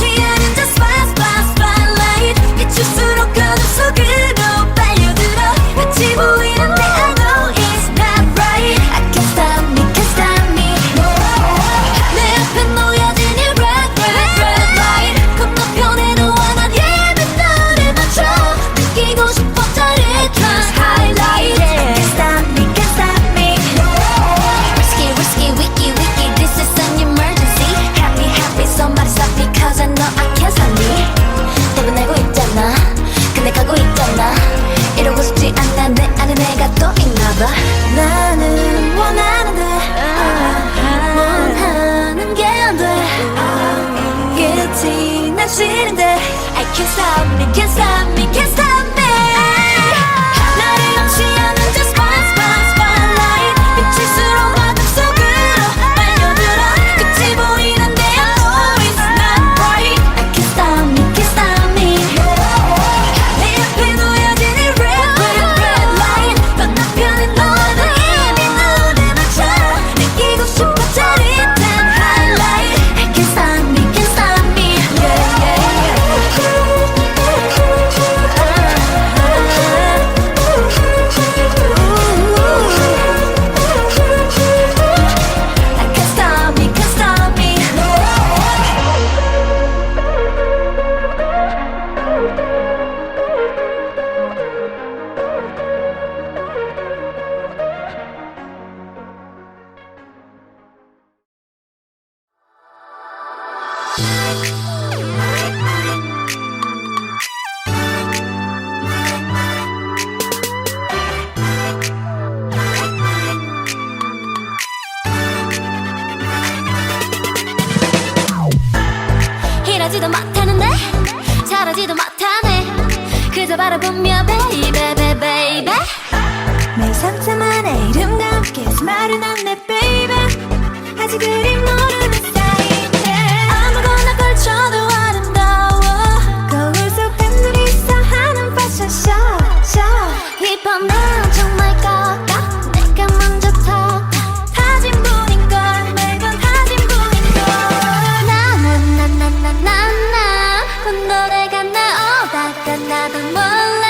취하는 저 spotlight 비출수록 어둠 속으로 빨려들어 끝이 보이는데 I know it's not right I can't stop me, can't stop me 내 앞에 놓여진 이 red light 건너편에 너와 난 예쁜 너를 맞춰 느끼고 싶어 짜릿한 highlight I can't stop me, can't stop me Risky, risky, wiki, wiki This is an emergency Happy, happy, somebody stop me Cause I know I can't stop me 대변하고 있잖아 근데 가고 있잖아 이러고 싶지 않아 내 안에 내가 또 있나봐 나는 원하는데 원하는 게 안 돼 끝이 난 싫은데 I can't stop me, can't stop me, can't stop me 나를 염치하는 저 spotlight 비칠수록 어둠 속으로 빨려들어 끝이 보이는데 I know it's not right I can't stop me, can't stop me 내 앞에 놓여진 이 red light 건너편에 너와 나 이미 눈을 맞춰 느끼고 싶어 짜릿한 highlight I can't stop me, can't stop me yeah, yeah, I can't stop me, can't stop me 이러지도 못하는데 저러지도 못하네 그저 바라보며 baby baby baby 내 상처만의 이름과 함께 스마일은 안내 baby 아직 그림 모르는 사이인데 아무거나 걸쳐도 아름다워 거울 속 팬들이 있어 하는 패션 show 이번 난 정말 꺾어 내가 먼저 턱 타진 분인걸 매번 타진 분인걸 나나나나나나 곧 노래가 나오다가 나도 몰래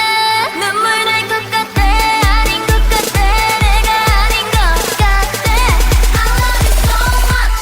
눈물 날 것 같아 아닌 것 같아 내가 아닌 것 같아 I love you so much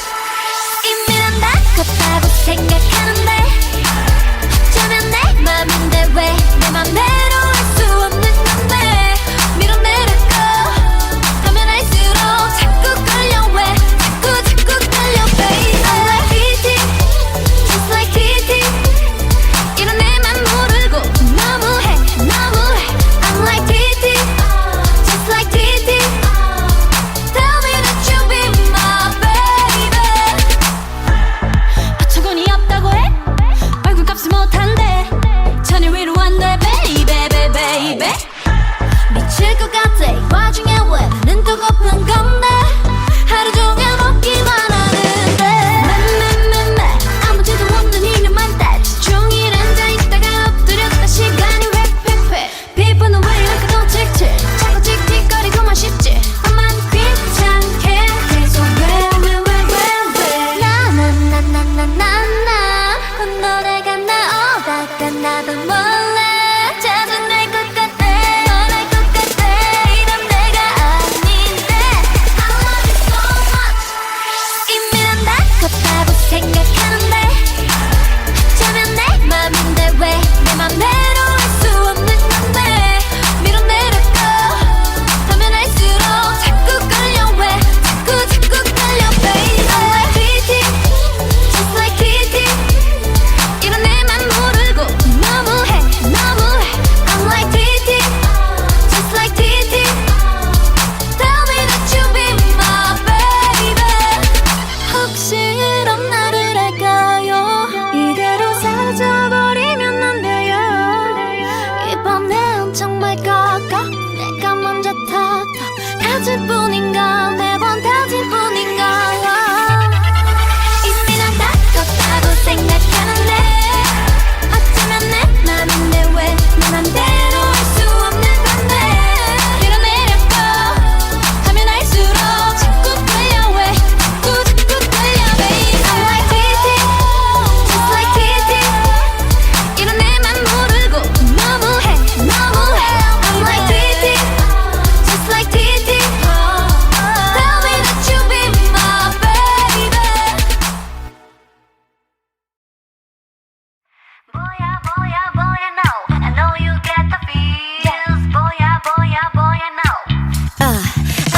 Boya, boya, boya, no. I know you get the feels. Boya, boya, boya, no.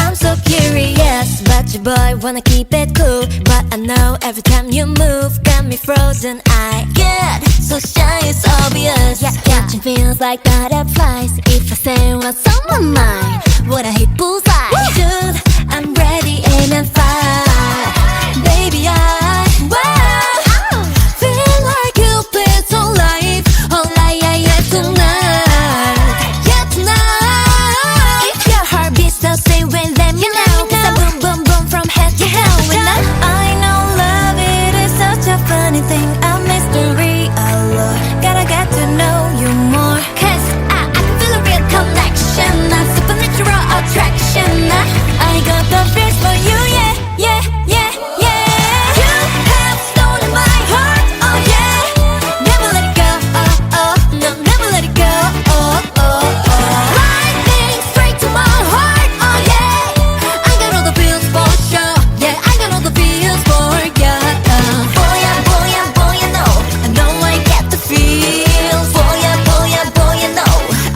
I'm so curious, but your boy wanna keep it cool. But I know every time you move, got me frozen. I get so shy, it's obvious. Yeah, catching feels like butterflies. If I say what's on my mind, would I hit bullseye? Dude, I'm ready, aim and fire. Baby, feel like Cupid's on life. Oh, yeah, tonight. Yeah, tonight. If your heart beats the same way, let me know. 'Cause I boom, boom, boom from head to toe. I know love, it is such a funny thing. A mystery, allure. Gotta get to know you more. 'Cause I can feel a real connection. A supernatural attraction. I got the feels for you, yeah, yeah, yeah, yeah. You have stolen my heart, oh yeah. Never let it go, oh, oh. No, never let it go, oh, oh, oh. Lightning straight to my heart, oh yeah. I got all the feels for sure, yeah. I got all the feels for ya. Boya, boya, boya, no. I know I get the feels. Boya, boya, boya, no.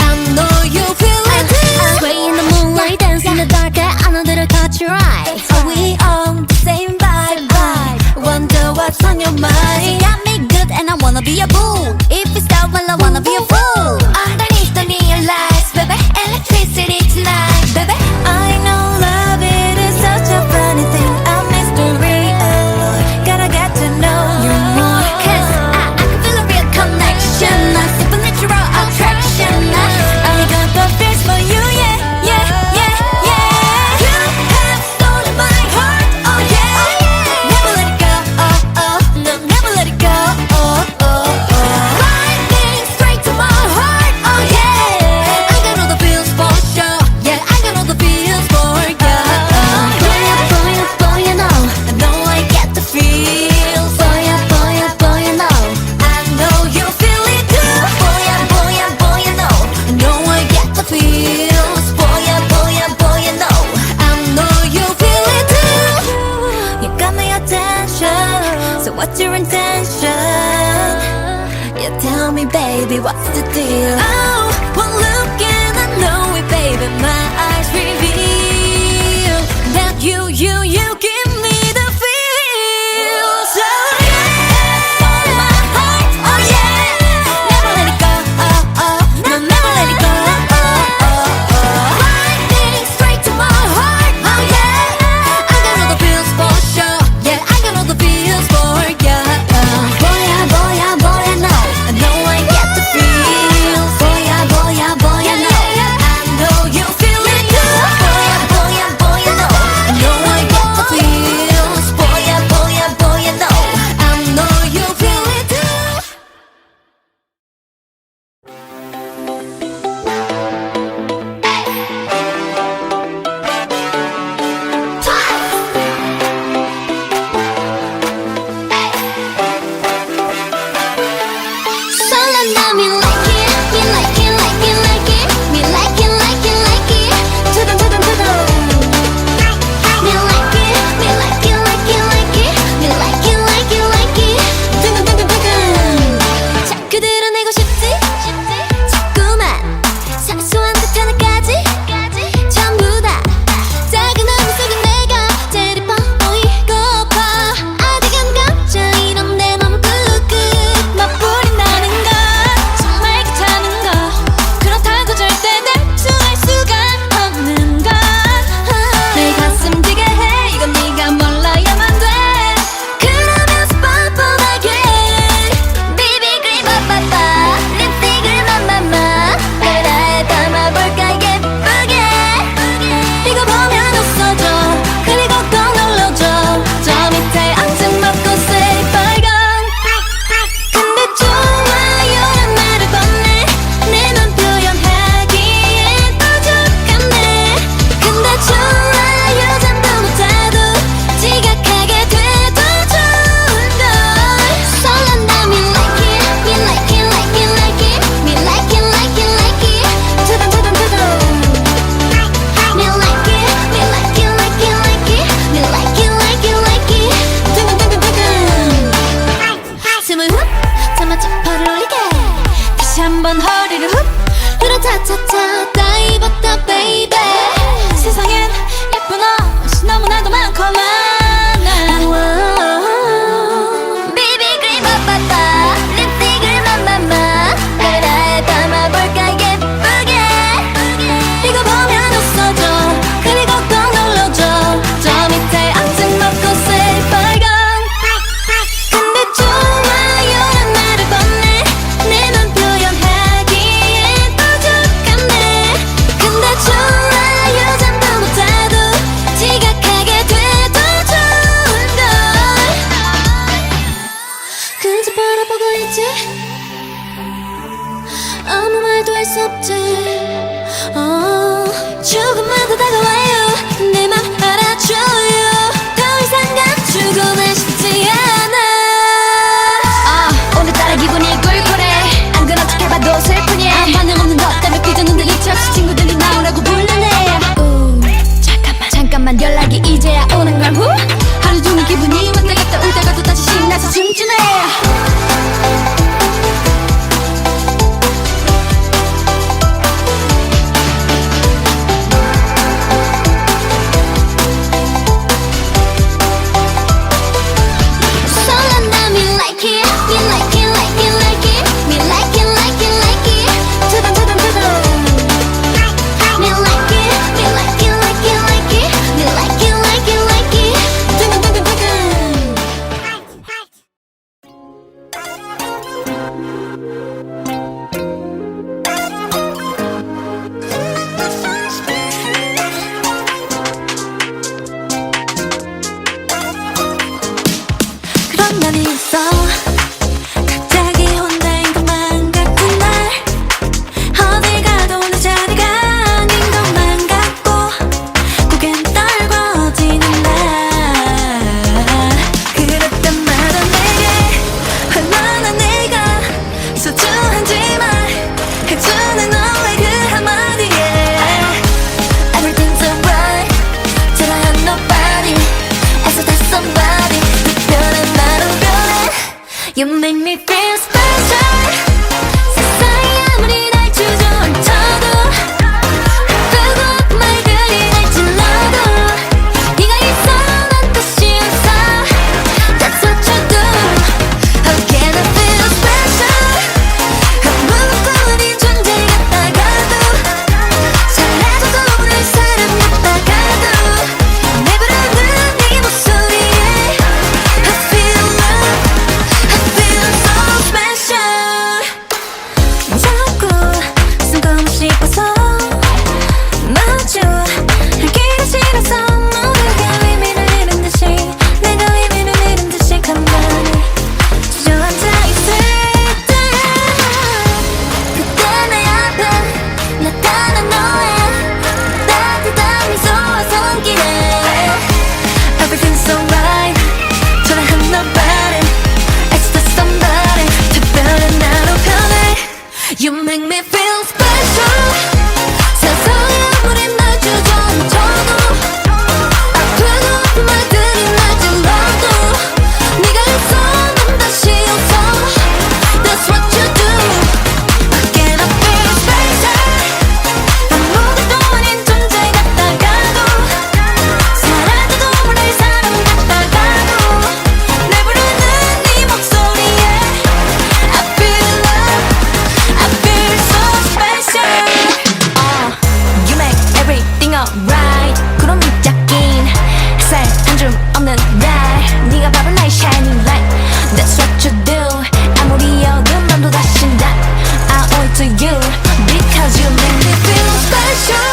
I know you feel it too. Sway in the moonlight, dance in the dark. I know that I caught your eye. Are we on the same vibe? Wonder what's on your mind. You got me good and I wanna be a fool. If you stop, well I wanna be a fool. Underneath the neon lights, baby, electricity tonight, baby. I know love, it is such a funny thing. A mystery, allure. Gotta get to know you more. 'Cause I can feel a real connection. A supernatural attraction. I got the feels for you, yeah, yeah, yeah, yeah. You have stolen my heart, oh yeah. Never let it go, oh, oh. No, never let it go, oh, oh, oh. Lightning straight to my heart, oh yeah. I got all the feels for sure, yeah. I got all the feels for ya. Boya, boya, boya, no. I know I get the feels. Boya, boya, boya, no. I know you feel it too. Boya, boya, boya, no. I know I get the feels. Boya, boya, boya, no. I know you feel it too. You got my attention. So what's your intention? Yeah, tell me, baby, what's the deal? Oh, one look and I know it, baby. My eyes reveal that you give me the feels. Oh yeah, on my heart, oh yeah. Never let it go, oh oh. No, never let it go, oh oh oh. Lightning straight to my heart, oh yeah. I got all the feels for sure, yeah. I got all the feels for ya. Boya, boya, boya, no. I know I get the feels. Boya, boya, boya, no. I know you feel it 무섭지 조금만 더 다가와요 내 맘 알아줘요 더 이상 감추고는 싶지 않아 오늘따라 기분이 꿀꿀해 안 그런 척 해봐도 슬프냐 반응 없는 것 때문에 삐졌는데 이치 없이 친구들이 나오라고 불러내 잠깐만 연락이 이제야 오는 걸 후 하루 종일 기분이 왔다 갔다 울다가 또 다시 신나서 춤추네 난 있어 갑자기 혼자인 것만 같은 날 어딜 가도 내 자리가 아닌 것만 같고 고개는 떨궈지는 날 그랬단 말은 내게 얼마나 내가 소중한지만 해주는 너의 그 한마디에 Everything's alright till I have nobody 애써 다 somebody You make me feel special 세상이 아무리 날 주저앉혀도 아프고 아픈 말들이 날 찔러도 네가 있어 난 다시 웃어 That's what you do How can I feel special 아무것도 아닌 존재 같다가도 사라져도 오늘 사람 같다가도 내 부르는 네 목소리에 I feel love 자꾸 쓸데없이 싶어서 마주 알기가 싫어서 모두가 의미를 잃은 듯이 내가 의미를 잃은 듯이 가만히 주저앉아 있을 때 그때 내 앞에 나타난 너의 따뜻한 미소와 손길에 Everything's alright 초라한 nobody It's just somebody 특별한 나로 변해 You make me feel special 세상에 아무리 날 주저앉혀도 아프고 아픈 말들이 날 찔러도 네가 있어 난 다시 웃어 That's what you do How can I feel special 아무것도 아닌 존재 같다가도 사라져도 모를 사람 같다가도 내 부르는 네 목소리에 I feel love I feel so special You make everything alright 구름 밑잡긴 햇살 한 줌 없는 날 네가 바로 나의 shining light That's what you do 아무리 어두운 밤도 다신다 I owe it to you Because you make me feel special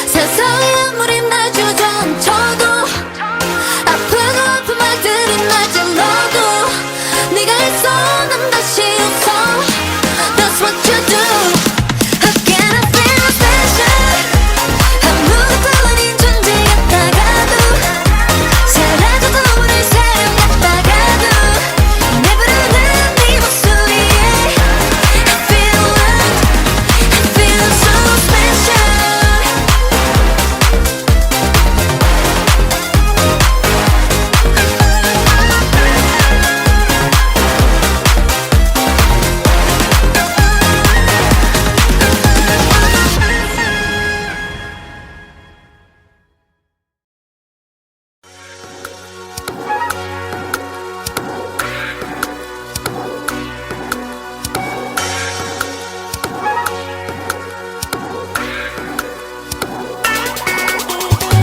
세상에 아무리 날 주저앉혀도 아프고 아픈 말들이 날 찔러도 네가 있어 난 다시 웃어 That's what you do How can I feel special 아무것도 아닌 존재 같다가도 사라져도 모를 사람 같다가도 내 부르는 네 목소리에 I feel love I feel so special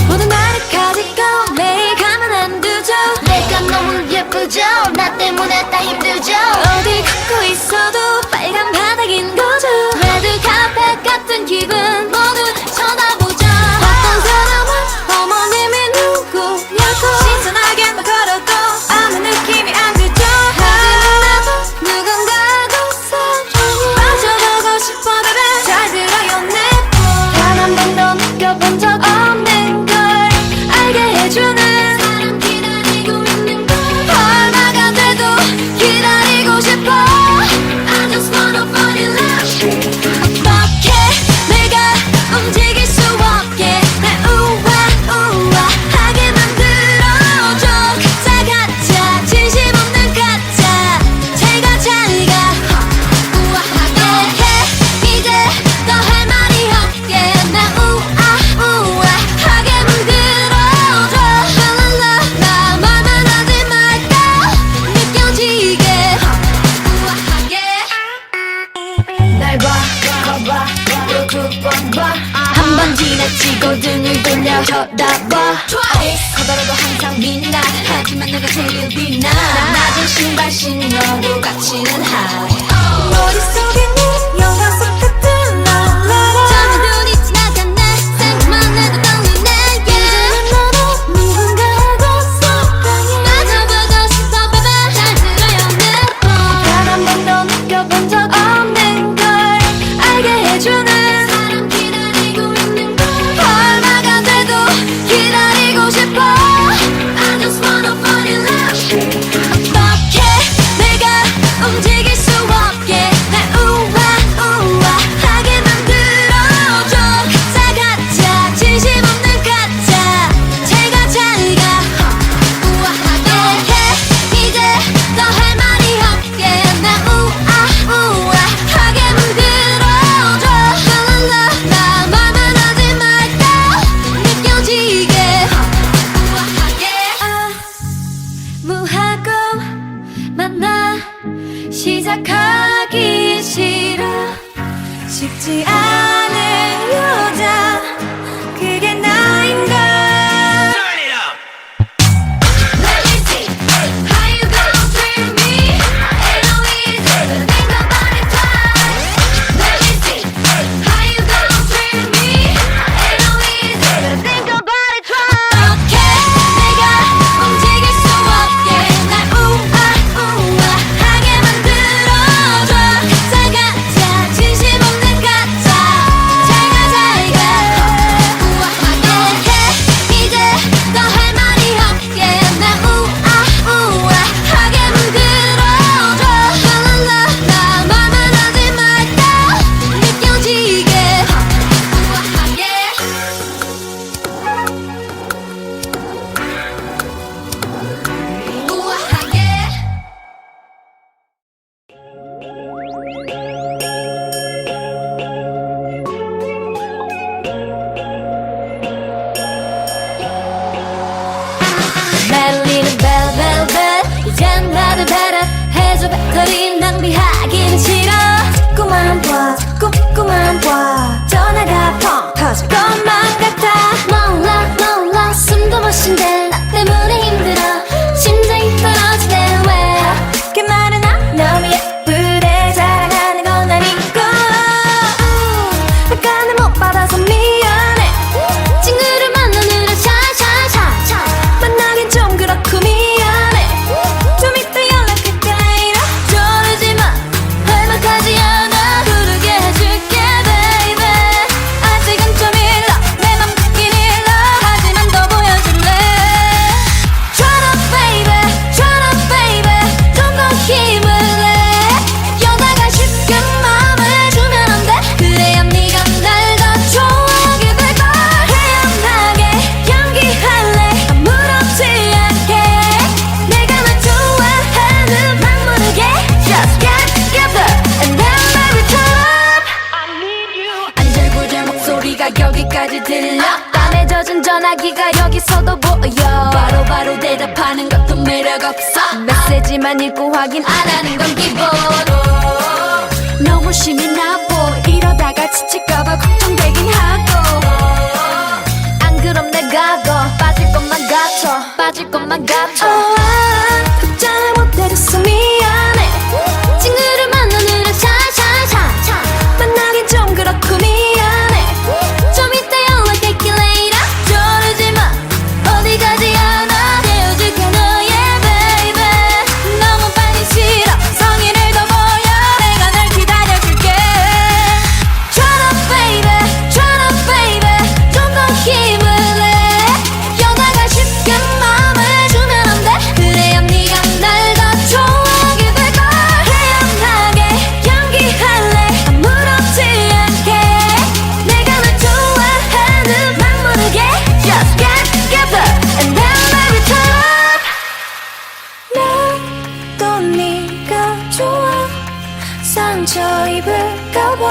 모든 나를 가지고 매일 가면 안 되죠 내가 너무 예쁘죠 나 때문에 다 힘들죠 어디 걷고 있어도 빨간 바닥인 거죠 레드 카펫 같은 기분 모두 쳐다보죠 어떤 사람은 어머님이 누구냐고 신선하게 막 걸어도 아무 느낌이 안 들죠 하지만 나도 누군가도 사랑해 빠져보고 싶어 baby 난 지나치고 등을 돌려 쳐다봐 커다라도 항상 빛나 하지만 내가 제일 빛나 낮은 신발 신어도 갇히는 high 머릿속에 네 영화 속 같은 널 잠이 눈이 지나갔네 생각만 해도 떨리네 이제는 너도 누군가하고 속상해 맞아보고 싶어 baby 잘 들어요 내 말 단 한 번도 느껴본 적 없는 걸 알게 해주는 사람 기다리고 있는 걸 얼마가 돼도 기다리고 싶어 I just wanna fall in love 어떻게 내가 움직일 수 없게 날 우아하게 만들어줘 가짜 진심 없는 가짜 제가 잘가 우아하게 해 이제 더 할 말이 없게 날 우아하게 만들어줘 랄랄라 나 말만 하지 말까 느껴지게 우아하게 무하고 만나 시작하기 싫어 쉽지 않은 여자 그게 나인가 Turn it up. Let me see how you gonna treat me ain't no easy but think about it twice Let me see how you gonna treat me ain't no easy but think about it twice 어떻게 내가 움직일 수 없게 날 우아하게 만들어줘 가짜 진심 없는 가짜 잘가 우아하게 해 이제 더 할 말이 없게 날 우아하게 만들어줘 랄랄라 나 말만 하지 말까 느껴지게 우아하게 우아하게 날리는 벨벨벨 이젠 나를 배려해줘 배터리 낭비하긴 싫어 자꾸만 봐 전화가 펑 터질 것만 같아 몰라 숨도 못 쉰대 나 때문에 힘들어 심장이 떨어지네 왜 그 말은 너무 예쁘대 자랑하는 건 아니고 약간은 못 받아서 미안해 친구를 만나느라 샤샤샤 만나긴 좀 그렇고 미안해 좀 이따 연락할게 이라 저러지마 할만하지 않아 부르게 해줄게 baby 아직은 좀 일러 내 맘 듣긴 일러 하지만 더 보여줄래 Shut up baby 좀 더 힘을 내 여자가 쉽게 마음을 주면 안 돼 그래야 네가 날 더 좋아하게 될걸 태연하게 연기할래 아무렇지 않게 내가 널 좋아하는 막 모르게 Just get together and then baby turn up 안절부절 목소리가 여기까지 들려 땀에 젖은 전화기가 여기서도 보여 바로바로 대답하는 것도 매력 없어 메시지만 읽고 확인 안 하는 건 기본 너무 심이 나보 이러다가 지칠까봐 걱정되긴 하고 안 그럼 내가 더 빠질 것만 같아 답장을 못해줘서 미안해 친구를 만나느라 샤샤샤 만나긴 좀 그렇고 미안해 좀 이따 연락할게 later 저러지마 어디 가지 않아 헤어질게 너의 baby 너무 빨리 싫어 성의를 더 보여 내가 널 기다려줄게 Shut up baby 좀 더 힘을 내 여자가 쉽게 마음을 주면 안 돼 그래야 네가 날 더 좋아하게 될걸 태연하게 연기할래 아무렇지 않게 내가 널 좋아하는 막 모르게 Just get together and then baby turn up 나도 네가 좋아 상처 입을까봐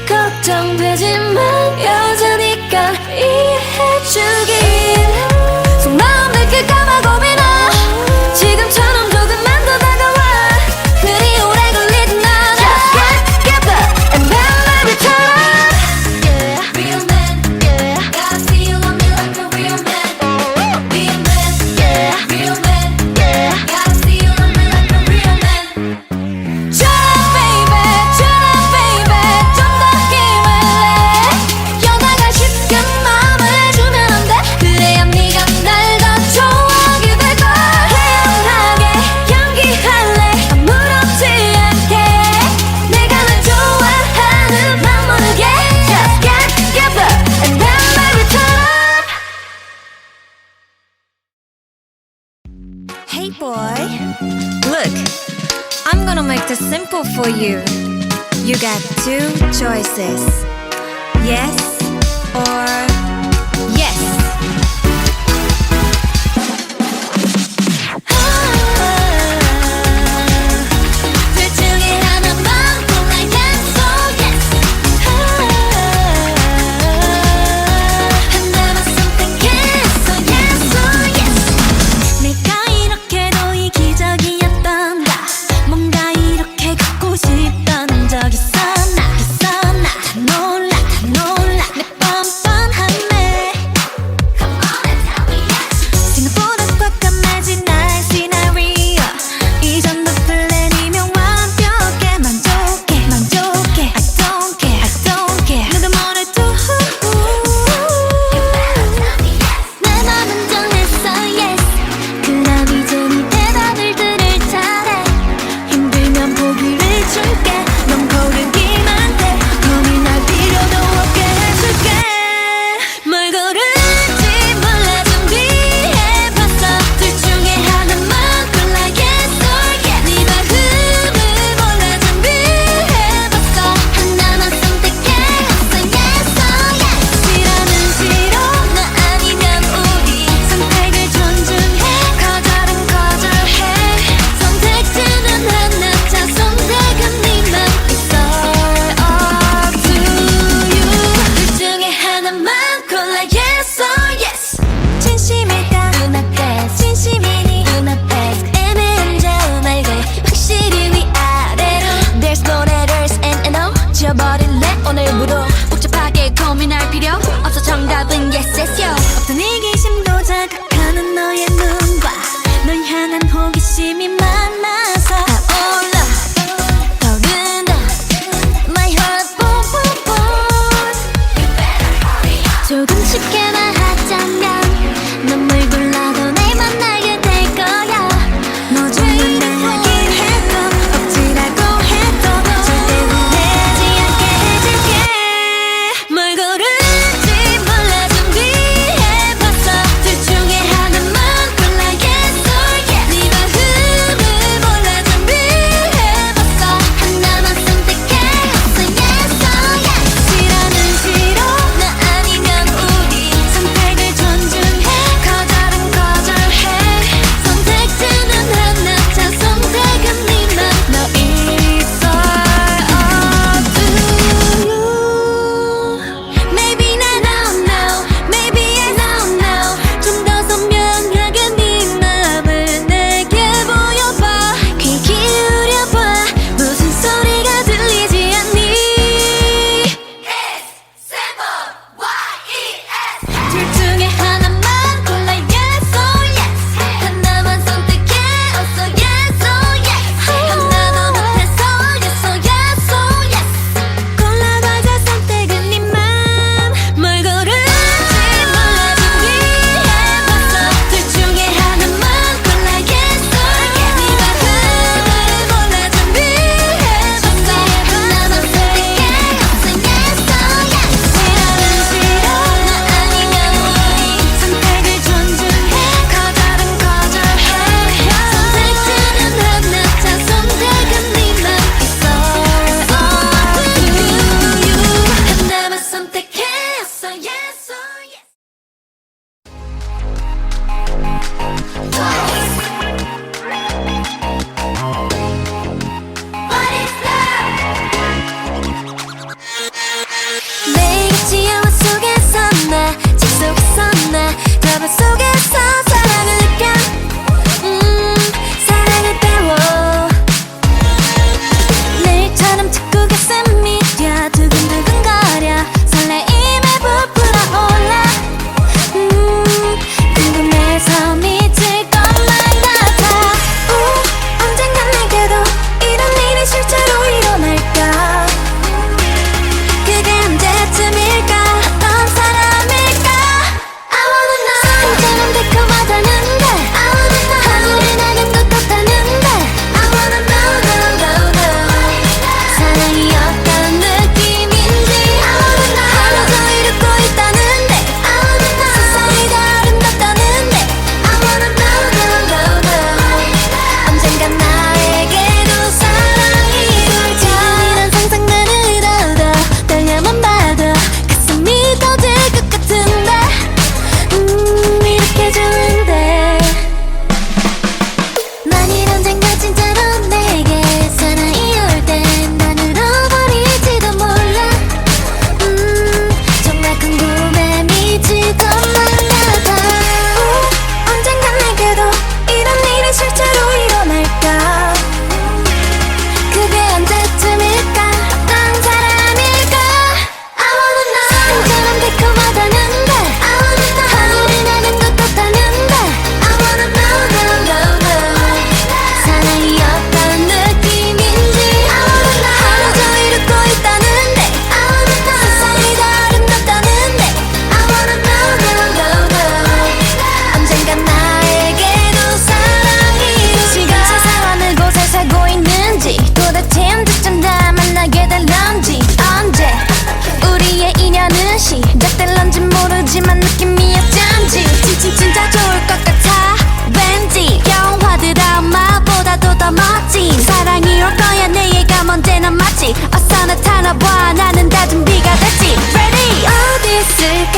걱정되지만 여자니까 이해해주길 속마음 들킬까봐 고민아 지금처럼 조금만 더 다가와 그리 오래 걸리진 않아 Just get together and then baby turn up Yeah real man make it simple for you. You got two choices. Yes or yes. 둘 중에 하나만 골라 yes or yes. 하나만 선택했어 yes or yes. 내가 이렇게도 이기적이었던가 뭔가 이렇게 갖고 싶던 적 있었나 다 놀라 내 뻔뻔함 미친 듯좀 다 만나게 될런지 언제 우리의 인연은 시작될런지 모르지만 느낌이 어쩐지 진짜 좋을 것 같아 왠지 영화 드라마보다도 더 멋진 사랑이 올 거야 내 예감 언제나 맞지 어서 나타나봐 나는 다 준비가 됐지 Ready 어디 있을까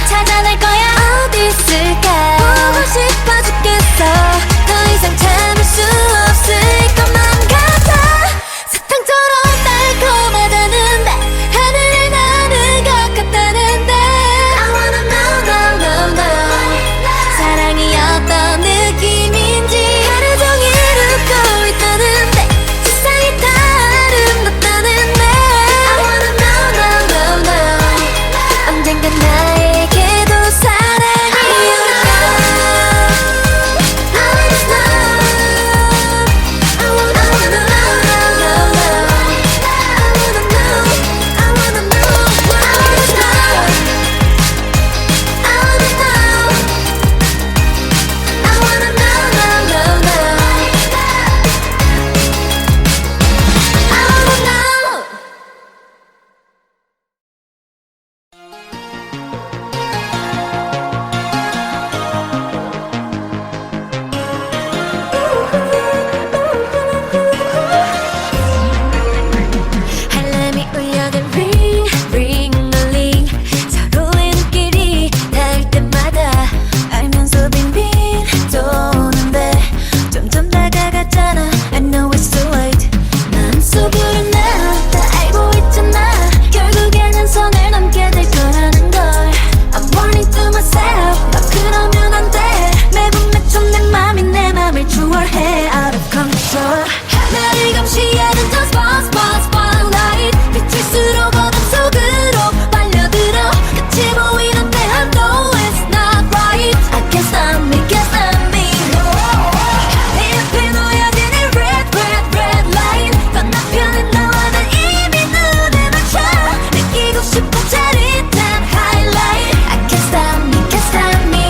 찾아낼 거야 어디 있을까 보고 싶어 죽겠어 더 이상 참을 수 없을 것만 같아 사탕처럼 달콤하다는데 하늘을 나는 것 같다는데 I wanna know, know, know, know 사랑이 어떤 느낌인지 하루 종일 웃고 있다는데 세상이 다 아름답다는데 I wanna know, know, know, know 언젠간 나에게도 사랑이 올까 I wanna know I wanna know, know, know, know I wanna know I wanna know I wanna know I wanna know I wanna know, know, know I wanna know 알람이 울려도 ring ring ring 서로의 눈길이 닿을 때마다 알면서 빙빙 도는데 점점 다가갔잖아 I know it's too late 마음속으로 나 다 알고 있잖아 결국에는 선을 넘게 될 거라는 걸 I'm warning to myself 너 그러면 안돼 매번 맺혀 내 맘이 내 맘을 추월해 out of control 나를 감시하는 저 spotlight 비칠수록 어둠 속으로 빨려들어 끝이 보이는데 I know it's not right I can't stop me, can't stop me 내 앞에 놓여진 이 red light 건너편에 너와 난 이미 눈에 맞춰 느끼고 싶은 짜릿한 highlight I can't stop me, can't stop me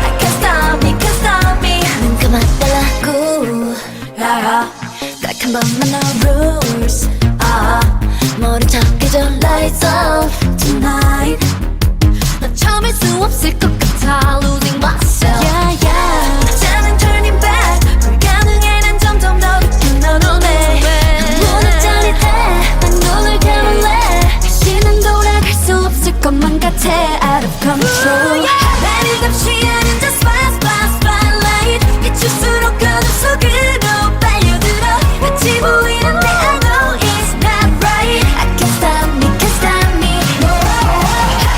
I can't stop me, can't stop me 눈 감아달라고 딱 한 번만 no rules 머리 적게져 lights off tonight 넌 참을 수 없을 것 같아 losing myself yeah yeah 나는 turning back 불가능해 난 점점 더 깊은 너 눈에 눈은 짜릿해 난 눈을 감을래 다시는 돌아갈 수 없을 것만 같아 out of control 나를 감시하는 저 spotlight 비출수록 어둠 속으로 빨려들어 끝이 보이는데 I know it's not right I can't stop me, can't stop me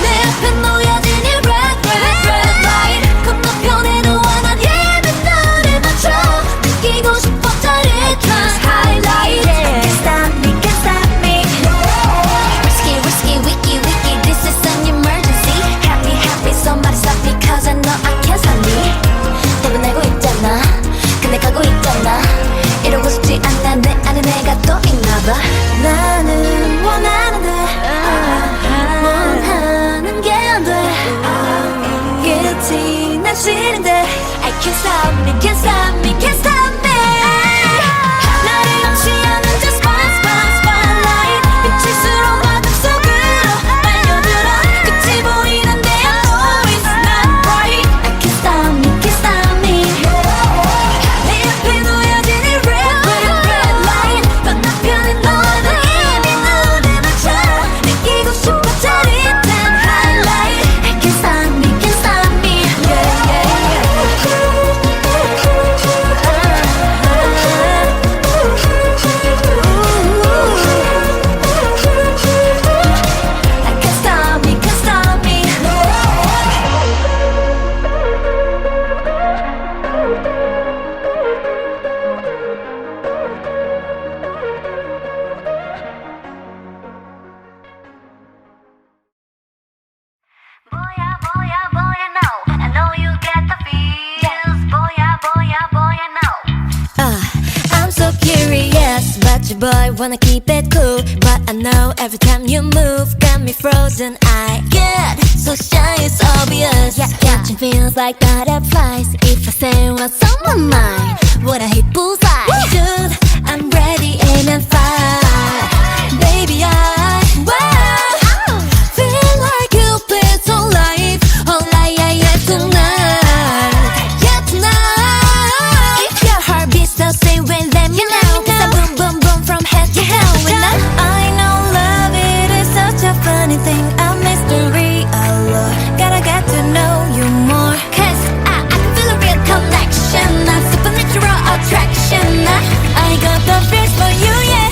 내 앞에 놓여진 이 red light 건너편에 너와 난 이미 너를 맞춰 느끼고 싶어 짜릿한 highlight I can't stop me, can't stop me Risky, risky, wicky, wicky This is an emergency Happy, happy Somebody stop me Cause I know I can't stop me 답은 알고 있잖아 근데 가고 있잖아 이러고 싶지 않아 내 안에 내가 또 있나봐 나는 원하는데 원하는 게 안 돼 끝이 난 싫은데 I can't stop me, can't stop me, can't stop me 나를 감시하는 저 spotlight 비칠수록 어둠 속으로 빨려들어 끝이 보이는데 I know it's not right I can't stop me, can't stop me 내 앞에 놓여진 이 red light 건너편에 너와 난 이미 눈에 맞춰 느끼고 싶어 짜릿한 highlight I can't stop me, can't stop me yeah, yeah. I can't stop me, can't stop me boya, no I know you get the feels boya, no I'm so curious Yes, but your boy wanna keep it cool. But I know every time you move, got me frozen. I get so shy, it's obvious. Yeah, catching feels like butterflies. If I say what's on my mind, would I hit bullseye? Dude, I'm ready, aim and fire. Baby, I feel like Cupid's on life. Oh, yeah, tonight. Yeah, tonight. If your heart beats the same way, let me know. 'Cause I boom, boom, boom from head to toe. And I know love, it is such a funny thing. A mystery, allure. Gotta get to know you more. 'Cause I can feel a real connection, a supernatural attraction. I got the feels for you, yeah.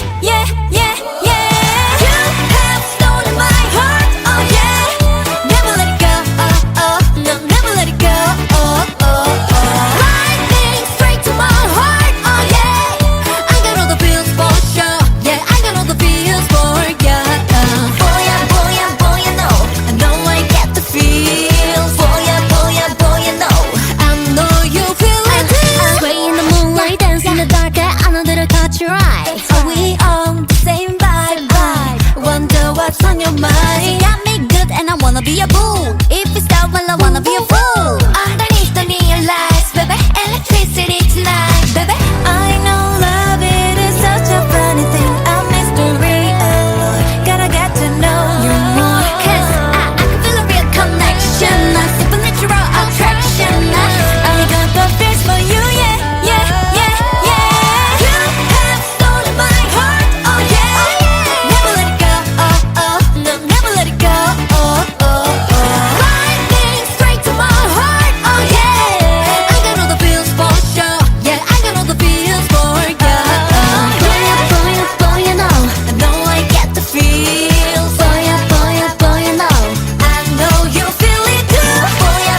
You have stolen my heart, oh yeah. Never let it go, no, never let it go, Lightning straight to my heart, oh yeah. I got all the feels for sure, yeah. I got all the feels for ya. Boy, I know, I know I get the feels. Boy, I know, I know you feel it too. Sway in the moonlight, dance in the dark, I know that I caught your eye. Are we on the same vibe? Wonder what's on your mind. You got me good and I wanna be a fool. If it's down, well I wanna be a fool. Underneath the neon lights, baby, electricity tonight, baby. I know love, it is such a funny thing, a mystery, allure. Gotta get to know you more. 'Cause I can feel a real connection, a supernatural attraction. I got the feels for you, yeah. You have stolen my heart, oh yeah. Never let it go, no, never let it go, Lightning straight to my heart, oh yeah. I got all the feels for sure, yeah. I got all the feels for ya. Boy, I know, I know I get the feels. Boy, I know, I know you feel it too. Boy, I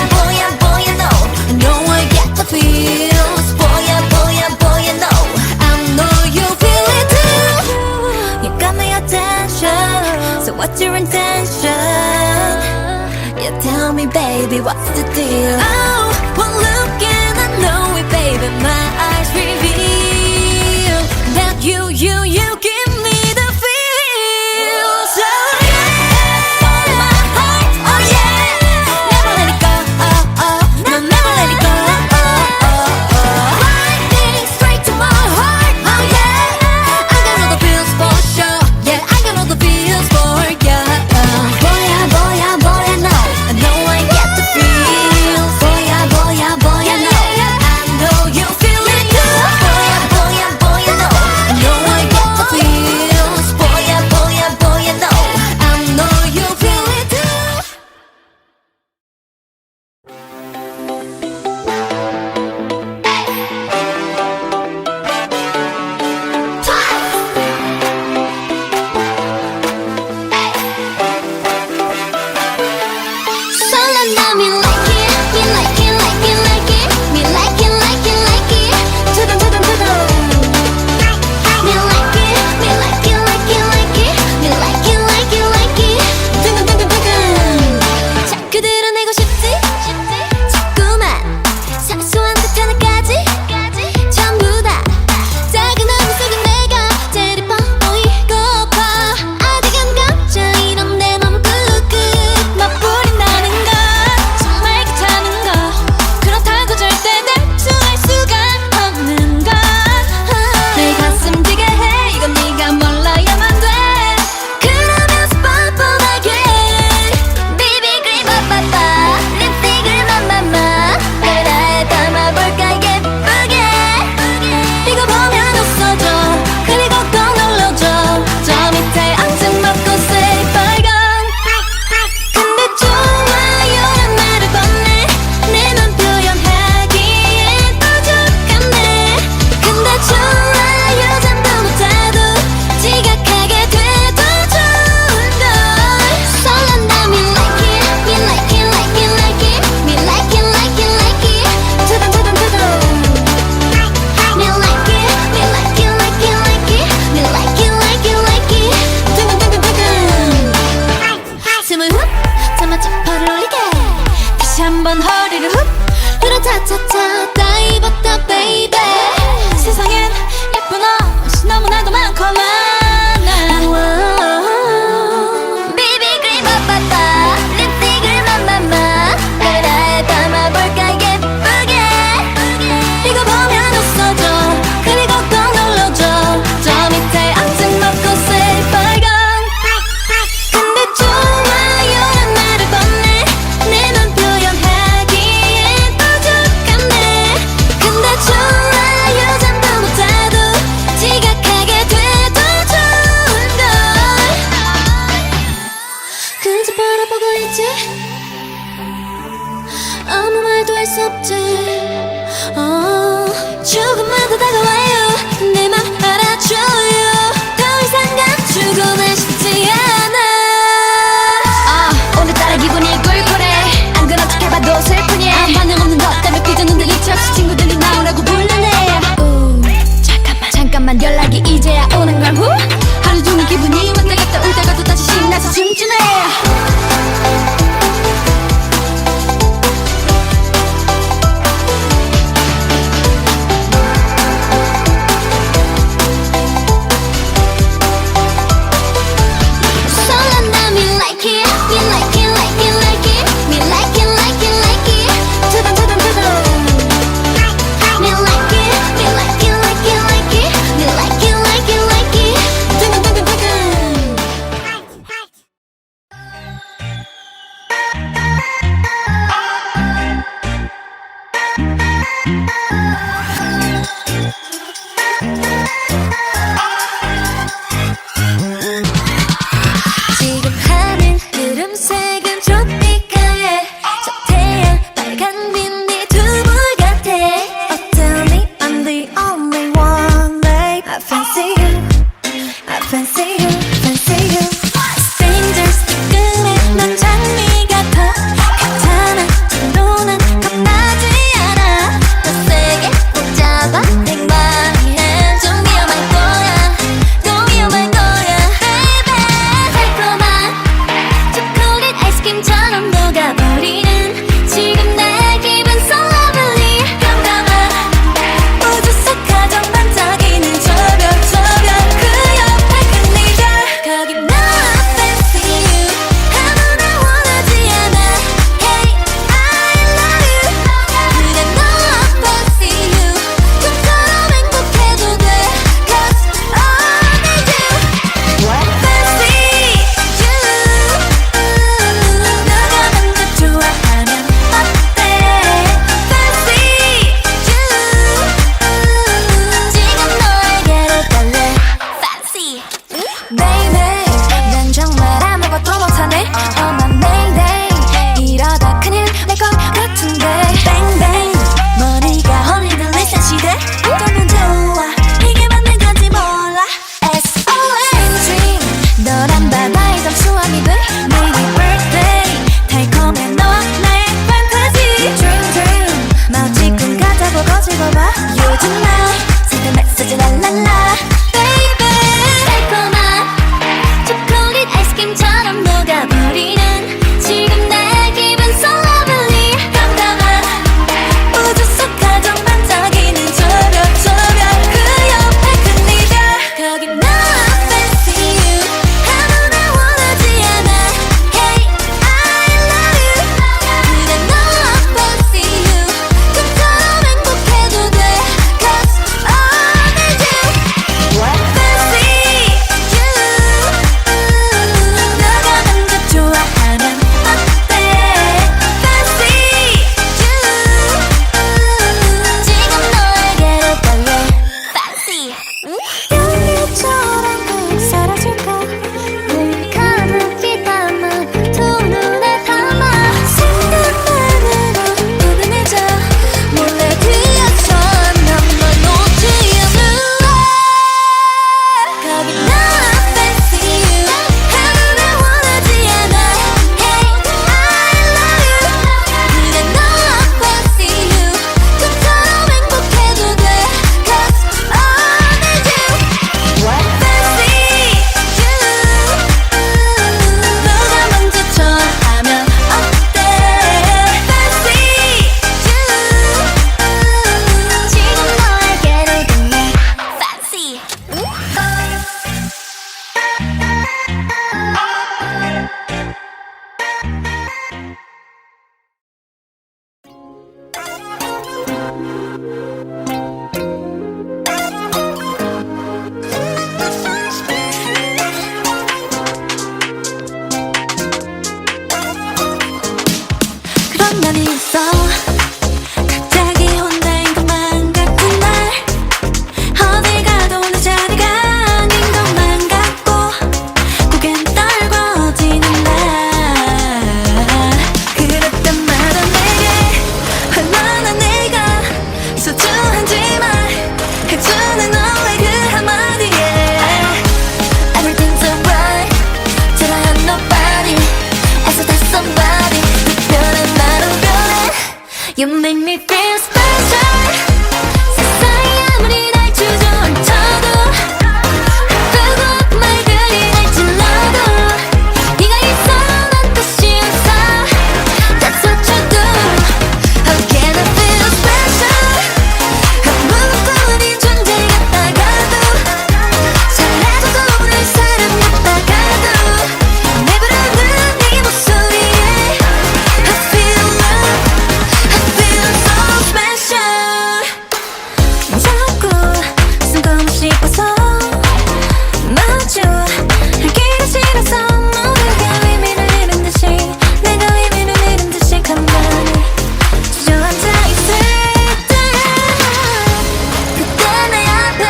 know, I know I get the feels. Boy, I know, I know you feel it too. You got my attention, so what's your intention? Yeah, tell me, baby, what's the deal? Oh, one look and I know it, baby. My eyes reveal that you give me the feels. Oh yeah, my heart, oh yeah. Never let it go, no, never let it go, Lightning straight to my heart, oh yeah. I got all the feels for sure, yeah. I got all the feels for ya. Boy, I know, I know I get the feels. Boy, I know, I know you feel it 무섭지 조금만 더 다가와요 내 맘 알아줘요 더 이상 감추고는 싶지 않아 오늘따라 기분이 꿀꿀해 안 그런 척 해봐도 슬프냐 반응 없는 것 때문에 삐졌는데 이치 없이 친구들이 나오라고 불러내 잠깐만 연락이 이제야 오는 걸 후 하루 종일 기분이 왔다 갔다 울다가 또 다시 신나서 춤추네 지금 하늘 구름색은 트로피칼해 저 태양 빨간 빛이 두불 같아 Oh tell me I'm the only one babe I fancy you I fancy you fancy you Strangers 뜨끈해 넌 장미 같아 괜찮아 정도는 겁나지 않아 더 세게 붙잡아 내 맘은 좀 위험할 거야 너 위험할 거야 baby 달콤한 초콜릿 아이스크림처럼 녹아버리는 지금 내 기분 so lovely 깜깜한 우주 속 가장 반짝이는 저별 그 옆에 큰 네가 거기 너 fancy you 아무나 원하지 않아 Hey I love you 그냥 너 fancy you 꿈처럼 행복해도 돼 Cause I need you fancy you 너가 먼저 좋아하면 어때 fancy you 지금 너에게로 갈래 fancy baby 난 정말 아무것도 못하네 Oh my mayday 이러다 큰일 날 것 같은데 bang bang 머리가 허리들릴 시대 어쩌면 좋아 이게 맞는 건지 몰라 SOS dream 너란 바다의 잠수함이 돼 매일 birthday 달콤해 너와 나의 fantasy dream dream 마치 꿈 같아보 거짓어봐 요즘 나 지금 메시지 랄랄라 baby 달콤한 초콜릿 아이스크림처럼 녹아버리는 지금 내 기분 so lovely 깜깜한 우주 속 가장 반짝이는 저별 그 옆에 큰 네가 거기 너 fancy you 아무나 원하지 않아 Hey I love you 그냥 너 fancy you 꿈처럼 행복해도 돼 Cause I need you fancy you 너가 먼저 좋아하면 어때 fancy you 지금 너에게로 갈래 fancy 연기처럼 꼭 사라질까 늘 가득히 담아 두 눈에 담아 생각만으로 포근해져 몰래 뒤에서 나만 놓지 않을래 거기 너 fancy you 아무나 원하지 않아 Hey I love you 그냥 너 fancy you 꿈처럼 행복해도 돼 Cause I need you fancy you 너가 먼저 좋아하면 어때 fancy you 지금 너에게로 갈래 fancy 그런 날이 있어 갑자기 혼자인 것만 같은 날 어딜 가도 내 자리가 아닌 것만 같고 고개는 떨궈지는 날 그럴 때마다 내게 You make me feel special. 세상이 아무리 날 주저앉혀도 아프고 말들이 날 찔러도 네가 있어 난 다시 웃어. That's what you do. How can I feel special? 아무것도 아닌 존재 같다가도 사라져도 날 사람 같다가도 내 부르는 네 목소리에 I feel love. I feel so special. 자꾸 숨고 싶어서 마주 하기가 싫어서 모두가 의미를 잃은 듯이 내가 의미를 잃은 듯이 가만히 주저앉아 있을 때 그때 내 앞에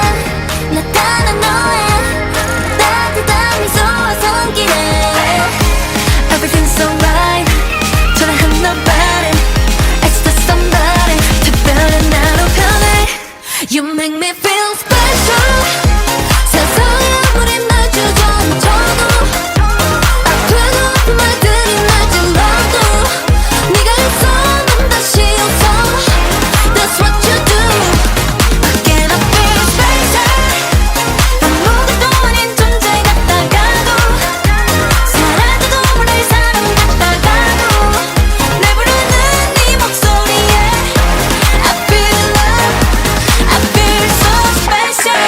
나타난 너의 따뜻한 미소와 손길에 Everything's alright. 초라한 nobody. It's just somebody. 특별한 나로 변해. You make me feel special. 세상에 아무리 날 주저앉혀도 아프고 아픈 말들이 날 찔러도 네가 있어 난 다시 웃어. That's what you do. How can I feel special? 아무것도 아닌 존재 같다가도 사라져도 모를 사람 같다가도 내 부르는 네 목소리에 I feel love. I feel so special.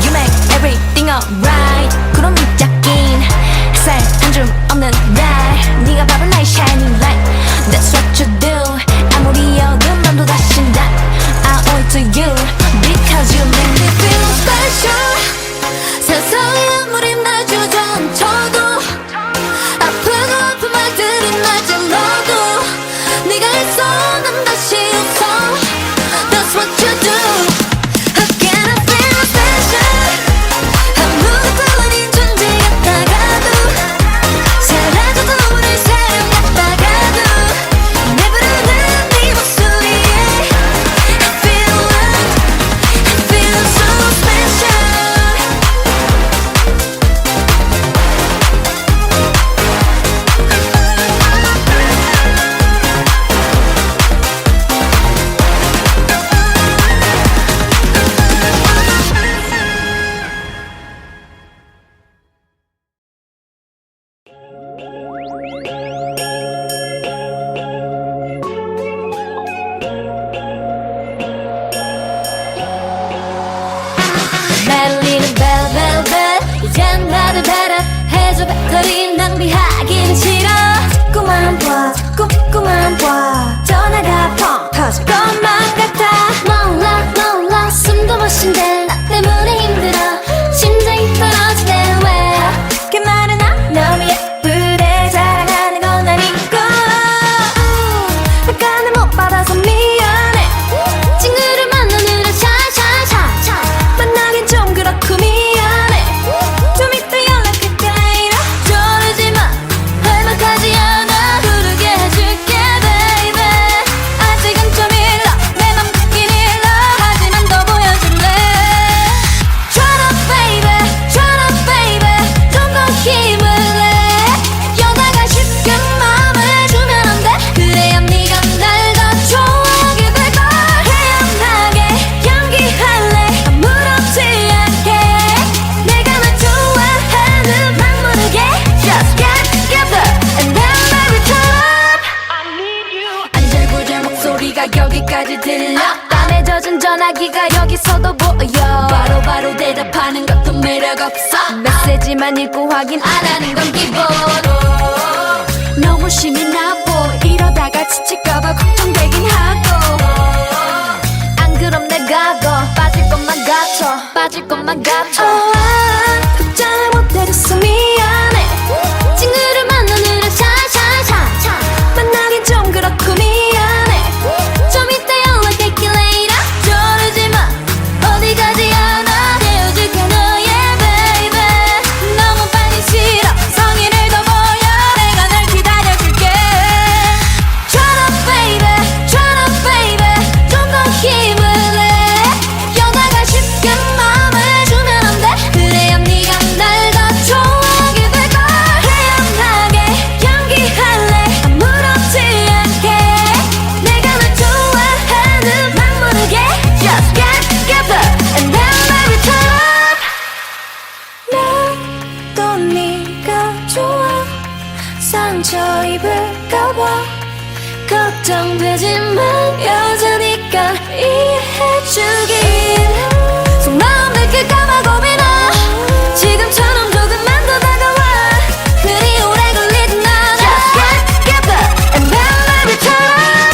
You make everything alright. 구름이 짝인 햇살 한 줌 없는 날 네가 바로 나의 shining light. That's what you do. 아무리 어두운 밤도 다신다. I owe it to you because you make me feel special. 세상에 아무리 날 주저앉혀도 아프고 아픈 말들이 날 찔러도 네가 있어 난 다시 웃어. That's what you do. How can I feel special? 아무것도 아닌 존재 같다가도 사라져도 모를 사람 같다가도 내 부르는 네 목소리에 I feel love. I feel so special. 날리는 벨벨벨 이젠 나를 배려해줘. 배터리 낭비하긴 싫어. 자꾸만 봐 전화가 펑 터질 것만 같아. 몰라 숨도 못 쉰대. 나 때문에 힘들어. 심장이 떨어지네. 왜 그렇게 말하나. 너무 예쁘대. 자랑하는 건 아니고 약간은 못 받아서 미안해. 친구를 만나느라 샤샤샤 만나긴 좀 그렇고 미안해. 좀 이따 연락할게. 저러지마 할만하지 않아. 부르게 해줄게 baby. 아직은 좀 일러 내 맘 듣긴 일러. 하지만 더 보여줄래. Shut up baby 좀 더 힘을 내. 여자가 쉽게 마음을 주면 안 돼. 그래야 네가 날 더 좋아하게 될걸. 태연하게 연기할래. 아무렇지 않게 내가 널 좋아하는 막 모르게 Just get together and then baby turn up. 안절부절 목소리가 여기까지 들려. 땀에 젖은 전화기가 여기서도 보여. 바로바로 대답하는 것도 매력 없어. 메시지만 읽고 확인 안 하는 건 기본. 너무 심이 나보. 이러다가 지칠까봐 걱정되긴 하고. 안 그럼 내가 더 빠질 것만 같아. 답장을 못해줘서 미안해. 친구를 만나느라 샤샤샤 만나긴 좀 그렇고 미안해. 좀 이따 연락할게 later. 저러지마 어디 가지 않아. 헤어질게 너의 baby. 너무 빨리 싫어. 성의를 더 보여. 내가 널 기다려줄게. Shut up baby 좀 더 힘을 내. 여자가 쉽게 마음을 주면 안 돼. 그래 상처 입을까봐 걱정되지만 여자니까 이해해주길 속마음 들킬까봐 고민아 지금처럼 조금만 더 다가와 그리 오래 걸리진 않아 Just get up and then let me turn up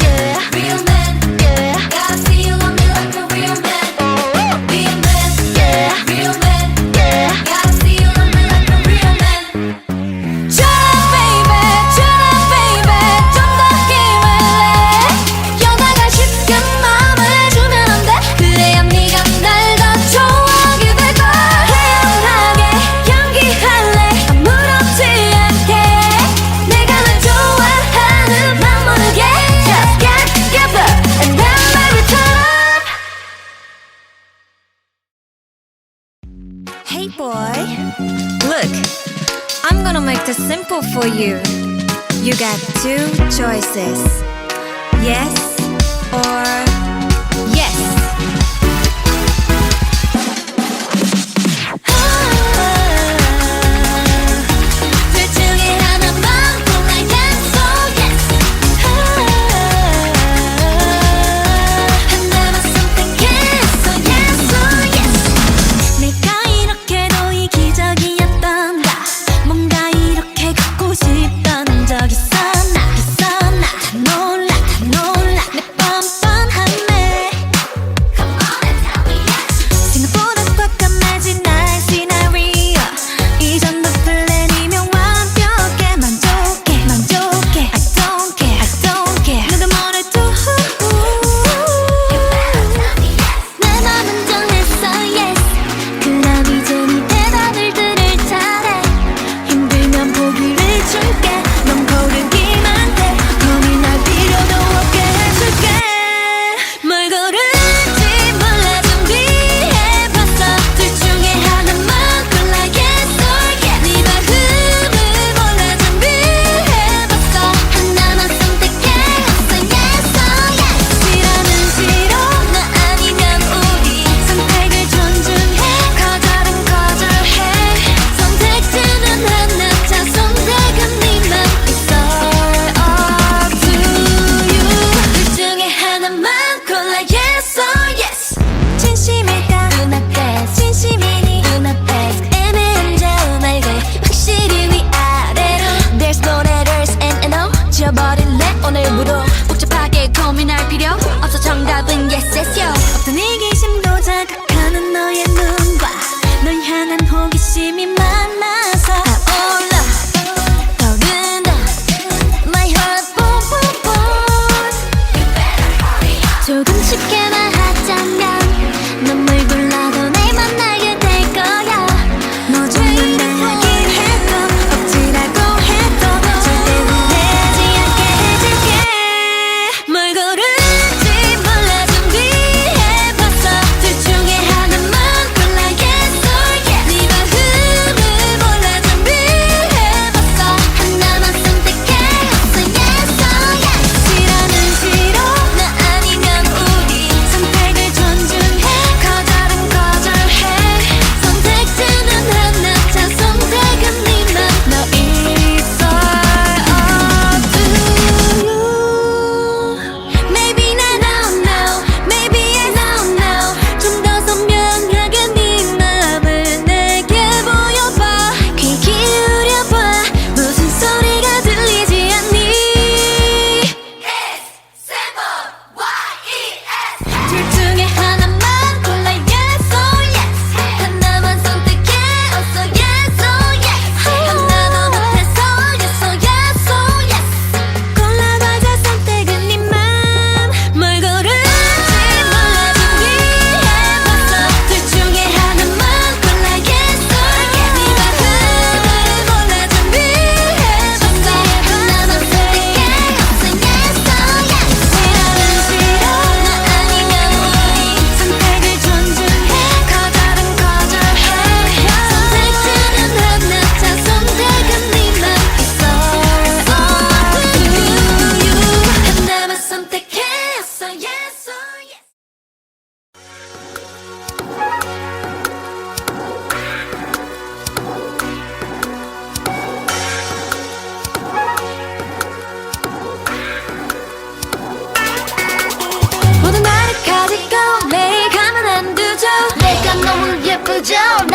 Yeah, real man, yeah Gotta feel on me like a real man Real man, yeah Real man, yeah Gotta feel on me like a real man Turn up baby, turn up baby 좀 더 힘을 내 여자가 쉽게 마음을 주면 안 돼 그래야 네가 날 더 좋아하게 될걸 태연하게 연기할래 아무렇지 않게 내가 널 좋아하는 맘 모르게 Just get up and then let me turn up Hey boy, look, I'm gonna make this simple for you. You got two choices, yes or yes. 둘 중에 하나만 골라 yes or yes 하나만 선택했어 yes or yes 내가 이렇게도 이기적이었던가 뭔가 이렇게 갖고 싶던 적 있었나 다 놀라 내 뻔뻔함에 Come on and tell me yes 생각보다 꽉감해진 나의 시나리오 이전도 플랜이면 완벽해 만족해 I don't care 누가 뭐래도 내 맘은 정했어 yes 그럼 이제 네 대답을 들을 차례 힘들면 포기를 줄게 넌 고르기만 해 고민할 필요도 없게 해줄게 뭘 고를지 몰라 준비해봤어 둘 중에 하나만 골라 yes or yes 네 마음을 몰라 준비해봤어 하나만 선택했어 yes or yes 싫어는 싫어 나 아니면 우리 선택을 존중해 거절은 거절해 선택지는 하나 자 선택은 네맘 It's all up to you 둘 중에 하나만 골라 yes or yes 진심일까 눈앞에 진심이니 눈앞에 애매한 좌우 말고 확실히 위아래로 There's no letters and no 지워버릴래 오늘부로 복잡하게 고민할 필요 없어 정답은 yes yes yo 어떤 이기심도 자극하는 너의 눈과 널 향한 호기심이 만나서 타올라 떠오른다 My heart boom boom boom 조금 쉽게만 하자면 넌 뭘 골라도 날 만나게 될 거야 너 죽는다 하긴 해도 억지라고 해도 절대 후회하지 않게 해줄게 뭘 고를지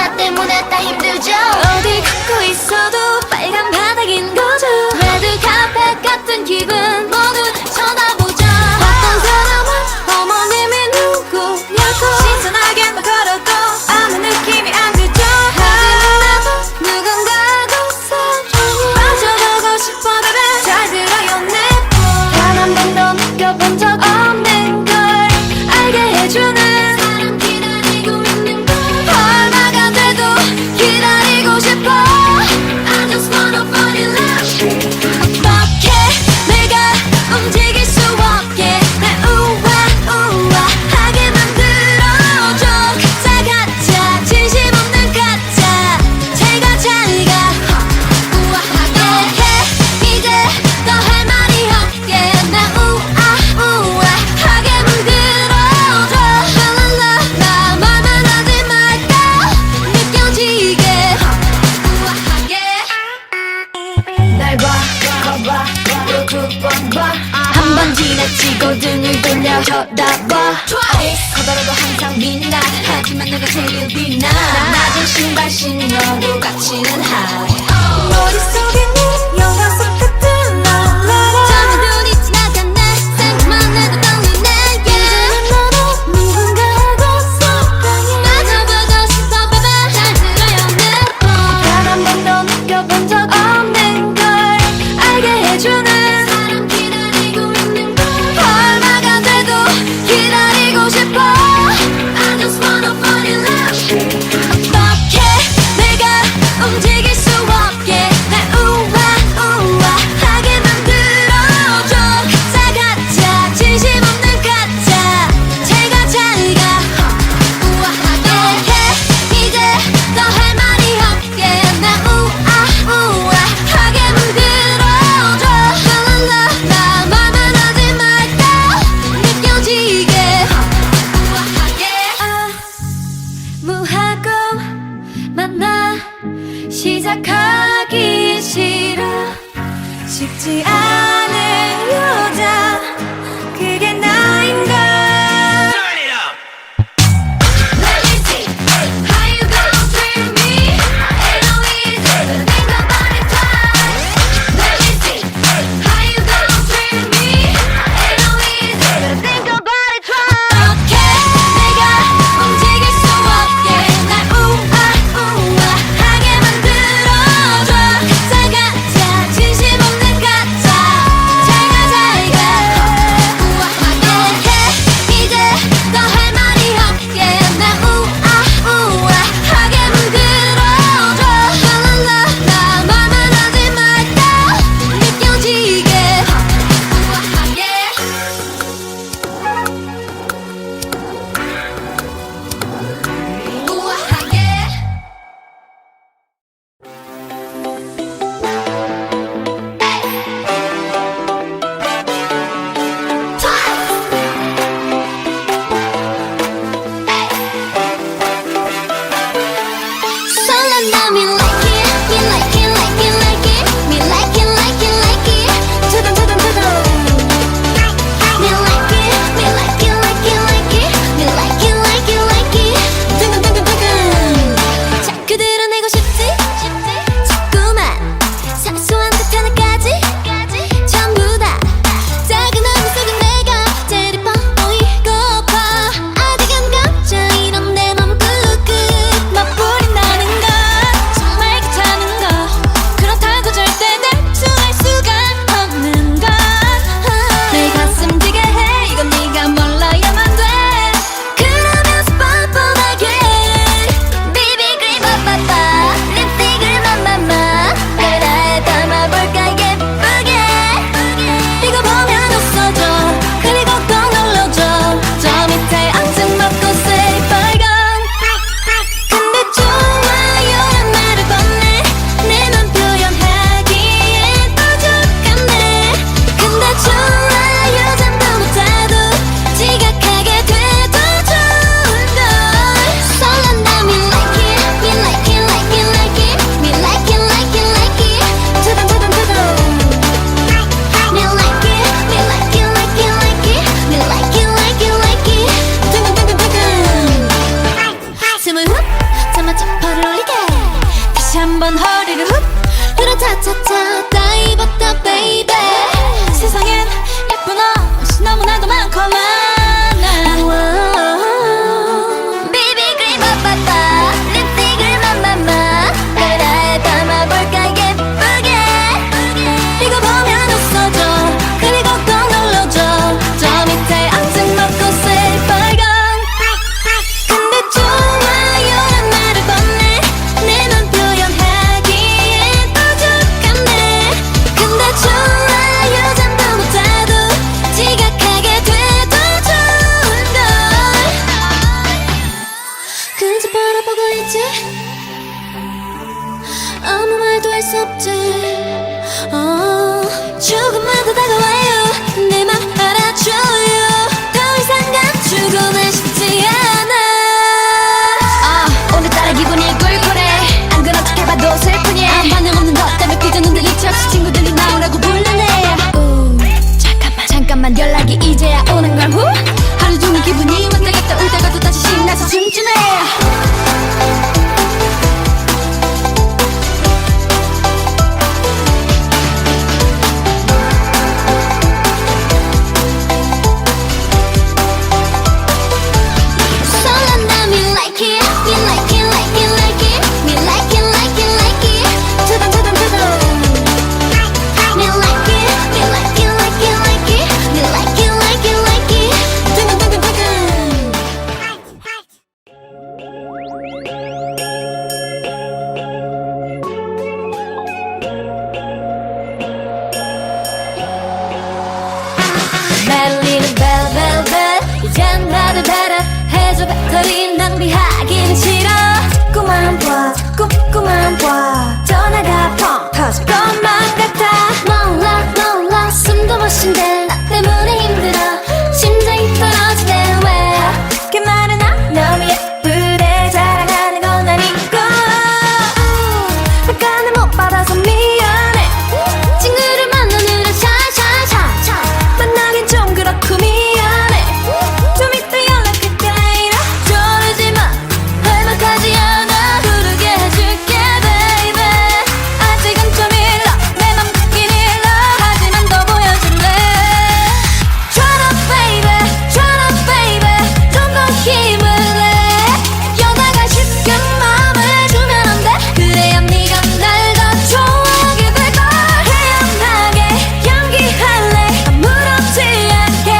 나 때문에 다 힘들죠. 어디 걷고 있어도 빨간 바닥인 거죠. 레드 카펫 같은 기분 모두 쳐다보죠. 어떤 사람은 어머님이 누구냐고 신선하게만 걸어도 아무 느낌이 안 들죠. 하지만 나도 누군가하고 사랑해 빠져보고 싶어 baby. 잘 들어요 단 한 번도 느껴본 적 없는 걸 알게 해주는 사람 기다리고 있는 걸 얼마가 돼도 기다리고 싶어. I just wanna fall in love. 어떻게 내가 움직일 수 없게 날 우아하게 만들어줘. 가짜 가짜 진심 없는 가짜 제가 잘가 우아하게 해. 이제 더 할 말이 없게 날 우아하게 만들어줘. 랄랄라 나 말만 하지 말까 느껴지게 우아하게 날 봐, 봐봐, 또 두 번 봐. 한 번 지나치고 등을 돌려 쳐다봐. 커다라도 항상 빛나. 하지만 내가 제일 빛나. 낮은 신발 신어도 갇히는 high. 머릿속에 네 영화 속 같은 날 잠이 눈이 지나갔네. 생각만 해도 떨리네. 이제는 너도 누군가하고 사랑해. 맞아보고 싶어 baby. 잘 들어요 단 한 번도 느껴본 적 없는 걸 알게 해주는 사람 기다리고 있는 걸 얼마가 돼도 기다리고 싶어. I just wanna fall in love. 어떻게 내가 움직일 수 없게 날 우아하게 만들어줘. 가짜 가짜 진심 없는 가짜 제가 잘가 우아하게 해. 이제 더 할 말이 없게 날 우아하게 만들어줘. 랄랄라 나 말만 하지 말까 느껴지게 우아하게 무하고 만나 시작하기 싫어. 쉽지 않은 여자 그게 나인가. Turn it up. Let me see how you gon' treat me. Ain't no easy to think about it twice. Let me see how you gon' treat me. Ain't no easy to think about it twice. 어떻게 내가 움직일 수 없게 날 우아하게 만들어줘. 가짜 가짜 진심 없는 가짜 제가 잘가 자꾸만 봐 자꾸만 봐 전화가 펑 터질 것만 같아 몰라 숨도 못 쉰대 나 때문에 힘들어 심장이 떨어지네 왜 그 말은 너무 예쁘대 자랑하는 건 아니고 평가는 못 받아서 미안해 친구를 만나느라 샤샤샤 만나긴 좀 그렇고 미안해 좀 이따 연락할게 저러지마 할만하지 않아 부르게 해줄게 baby 아직은 좀 일러 내 맘 듣긴 일러 하지만 더 보여줄래 Turn up baby 좀 더 힘을 내 여자가 쉽게 마음을 주면 안 돼 그래야 네가 날 더 좋아하게 될걸 태연하게 연기할래 아무렇지 않게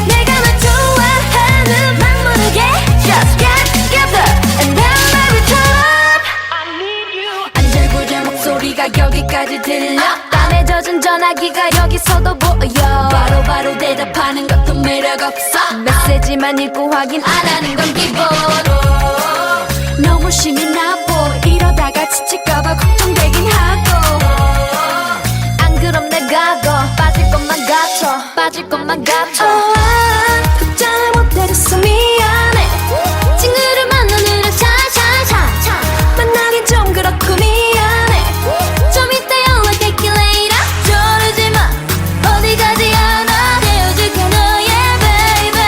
내가 널 좋아하는 막 모르게 Just get together and then baby turn up 안절부절 목소리가 여기까지 들려 땀에 젖은 전화기가 여기서도 보여 바로바로 대답하는 것도 매력없어 메시지만 읽고 확인 안 하는 건 기본 너무 심이 나보 이러다가 지칠까봐 걱정되긴 하고 안 그럼 내가 더 빠질 것만 같아 답장을 못해줬어 미안해 친구를 만나느라 샤샤샤 만나긴 좀 그렇고 미안해 좀 이따 연락할게 later 저러지마 어디 가지 않아 헤어질게 너의 baby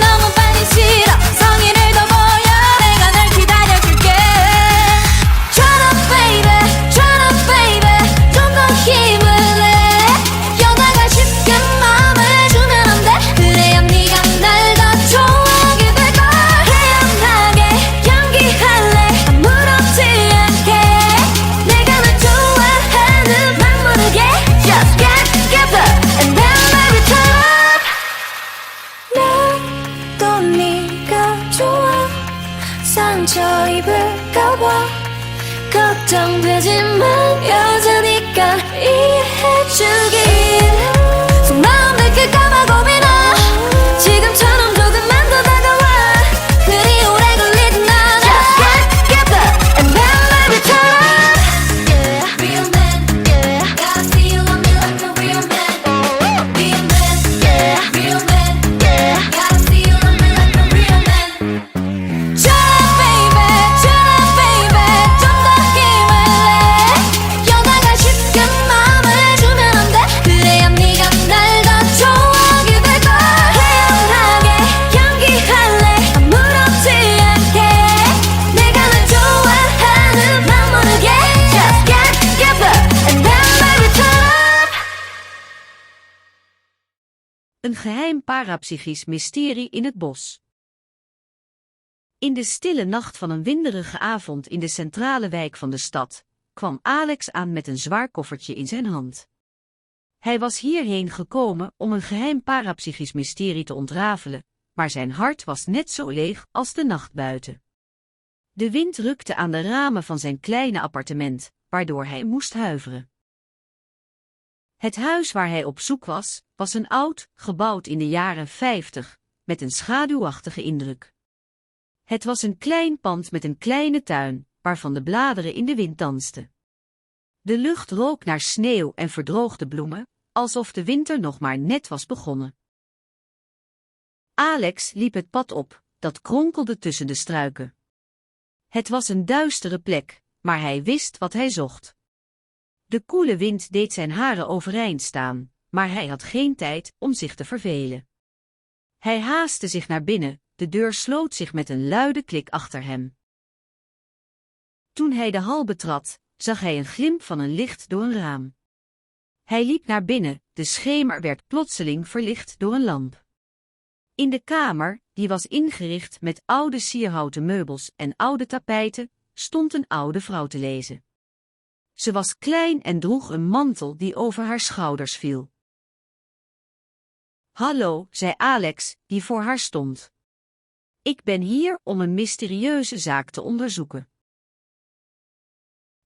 너무 빨리 싫어 성의를 더 보여 내가 널 기다려줄게 Turn up baby 좀 더 힘을 내 여자가 쉽게 마음을 주면 안 돼 그래야 네가 날 더 좋아하게 될걸 태연하게 연기할래 아무렇지 않게 내가 널 좋아하는 막 모르게 Just get together and then baby turn up 또 네가 좋아 상처 입을까봐 걱정되지만 여자니까 이해해주길 속마음 들킬까봐 고민아 지금처럼 조금만 더 다가와 그리 오래 걸리진 않아 Just get together and then baby turn up yeah. Real man yeah. Gotta feel on me like a real man Real man yeah. Real man yeah. Gotta feel on me like a real man Turn up baby 좀 더 힘을 내 여자가 쉽게 마음을 주면 안 돼 그래야 네가 날 더 좋아하게 될걸 태연하게 연기할래 아무렇지 않게 내가 널 좋아하는 막 모르게 Just get together and then baby turn up Een geheim parapsychisch mysterie in het bos. In de stille nacht van een winderige avond in de centrale wijk van de stad, kwam Alex aan met een zwaar koffertje in zijn hand. Hij was hierheen gekomen om een geheim parapsychisch mysterie te ontrafelen, maar zijn hart was net zo leeg als de nacht buiten. De wind rukte aan de ramen van zijn kleine appartement, waardoor hij moest huiveren. Het huis waar hij op zoek was, was een oud, gebouwd in de jaren 50, met een schaduwachtige indruk. Het was een klein pand met een kleine tuin, waarvan de bladeren in de wind dansten. De lucht rook naar sneeuw en verdroogde bloemen, alsof de winter nog maar net was begonnen. Alex liep het pad op, dat kronkelde tussen de struiken. Het was een duistere plek, maar hij wist wat hij zocht. De koele wind deed zijn haren overeind staan, maar hij had geen tijd om zich te vervelen. Hij haastte zich naar binnen, de deur sloot zich met een luide klik achter hem. Toen hij de hal betrad, zag hij een glimp van een licht door een raam. Hij liep naar binnen, de schemer werd plotseling verlicht door een lamp. In de kamer, die was ingericht met oude sierhouten meubels en oude tapijten, stond een oude vrouw te lezen. Ze was klein en droeg een mantel die over haar schouders viel. Hallo, zei Alex, die voor haar stond. Ik ben hier om een mysterieuze zaak te onderzoeken.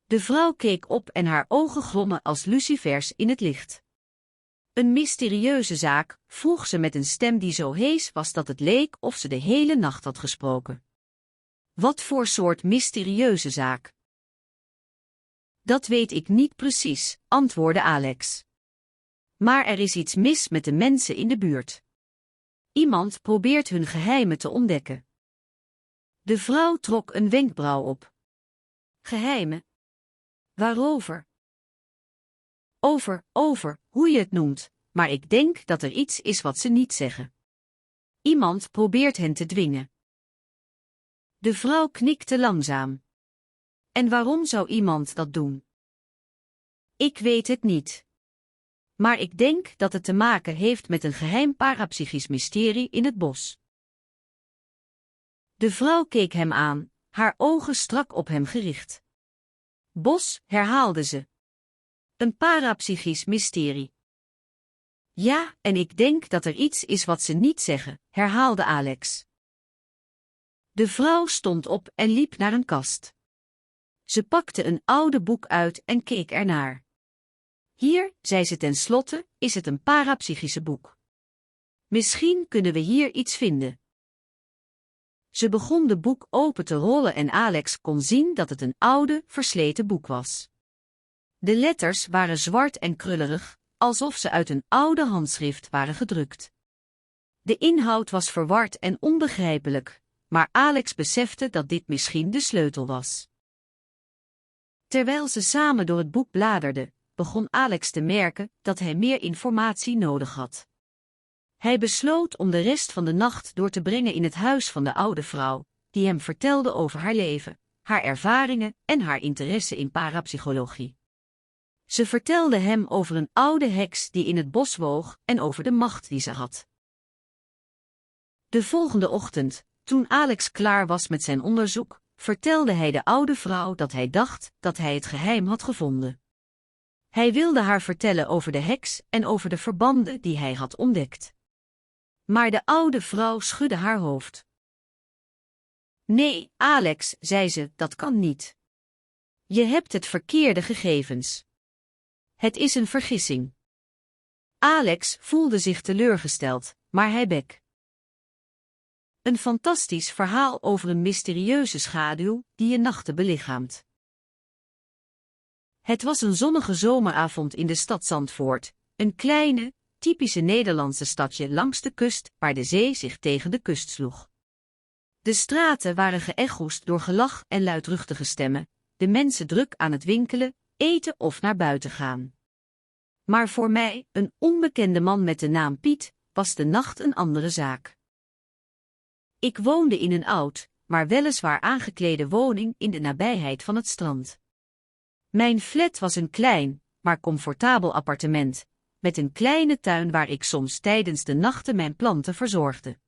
De vrouw keek op en haar ogen glommen als lucifers in het licht. Een mysterieuze zaak, vroeg ze met een stem die zo hees was dat het leek of ze de hele nacht had gesproken. Wat voor soort mysterieuze zaak? Dat weet ik niet precies, antwoordde Alex. Maar er is iets mis met de mensen in de buurt. Iemand probeert hun geheimen te ontdekken. De vrouw trok een wenkbrauw op. Geheimen? Waarover? Over, hoe je het noemt, maar ik denk dat er iets is wat ze niet zeggen. Iemand probeert hen te dwingen. De vrouw knikte langzaam. En waarom zou iemand dat doen? Ik weet het niet. Maar ik denk dat het te maken heeft met een geheim parapsychisch mysterie in het bos. De vrouw keek hem aan, haar ogen strak op hem gericht. Bos, herhaalde ze. Een parapsychisch mysterie. Ja, en ik denk dat er iets is wat ze niet zeggen, herhaalde Alex. De vrouw stond op en liep naar een kast. Ze pakte een oude boek uit en keek ernaar. Hier, zei ze tenslotte, is het een parapsychische boek. Misschien kunnen we hier iets vinden. Ze begon de boek open te rollen en Alex kon zien dat het een oude, versleten boek was. De letters waren zwart en krullerig, alsof ze uit een oude handschrift waren gedrukt. De inhoud was verward en onbegrijpelijk, maar Alex besefte dat dit misschien de sleutel was. Terwijl ze samen door het boek bladerden, begon Alex te merken dat hij meer informatie nodig had. Hij besloot om de rest van de nacht door te brengen in het huis van de oude vrouw, die hem vertelde over haar leven, haar ervaringen en haar interesse in parapsychologie. Ze vertelde hem over een oude heks die in het bos woog en over de macht die ze had. De volgende ochtend, toen Alex klaar was met zijn onderzoek, vertelde hij de oude vrouw dat hij dacht dat hij het geheim had gevonden. Hij wilde haar vertellen over de heks en over de verbanden die hij had ontdekt. Maar de oude vrouw schudde haar hoofd. Nee, Alex, zei ze, dat kan niet. Je hebt het verkeerde gegevens. Het is een vergissing. Alex voelde zich teleurgesteld, maar hij bek. Een fantastisch verhaal over een mysterieuze schaduw die je nachten belichaamt. Het was een zonnige zomeravond in de stad Zandvoort, een kleine, typische Nederlandse stadje langs de kust waar de zee zich tegen de kust sloeg. De straten waren geëchoest door gelach en luidruchtige stemmen, de mensen druk aan het winkelen, eten of naar buiten gaan. Maar voor mij, een onbekende man met de naam Piet, was de nacht een andere zaak. Ik woonde in een oud, maar weliswaar aangeklede woning in de nabijheid van het strand. Mijn flat was een klein, maar comfortabel appartement, met een kleine tuin waar ik soms tijdens de nachten mijn planten verzorgde.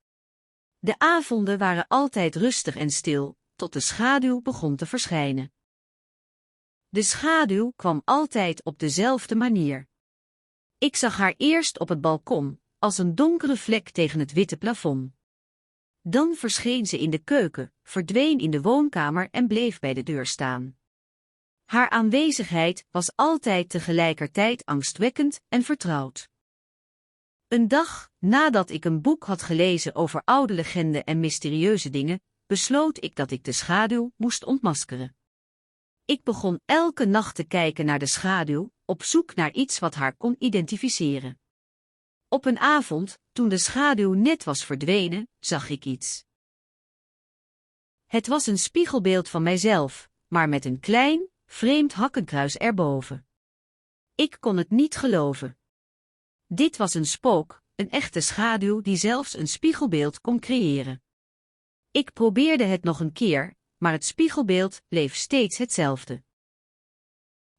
De avonden waren altijd rustig en stil, tot de schaduw begon te verschijnen. De schaduw kwam altijd op dezelfde manier. Ik zag haar eerst op het balkon, als een donkere vlek tegen het witte plafond. Dan verscheen ze in de keuken, verdween in de woonkamer en bleef bij de deur staan. Haar aanwezigheid was altijd tegelijkertijd angstwekkend en vertrouwd. Een dag, nadat ik een boek had gelezen over oude legenden en mysterieuze dingen, besloot ik dat ik de schaduw moest ontmaskeren. Ik begon elke nacht te kijken naar de schaduw, op zoek naar iets wat haar kon identificeren. Op een avond, toen de schaduw net was verdwenen, zag ik iets. Het was een spiegelbeeld van mijzelf, maar met een klein, vreemd hakkenkruis erboven. Ik kon het niet geloven. Dit was een spook, een echte schaduw die zelfs een spiegelbeeld kon creëren. Ik probeerde het nog een keer, maar het spiegelbeeld bleef steeds hetzelfde.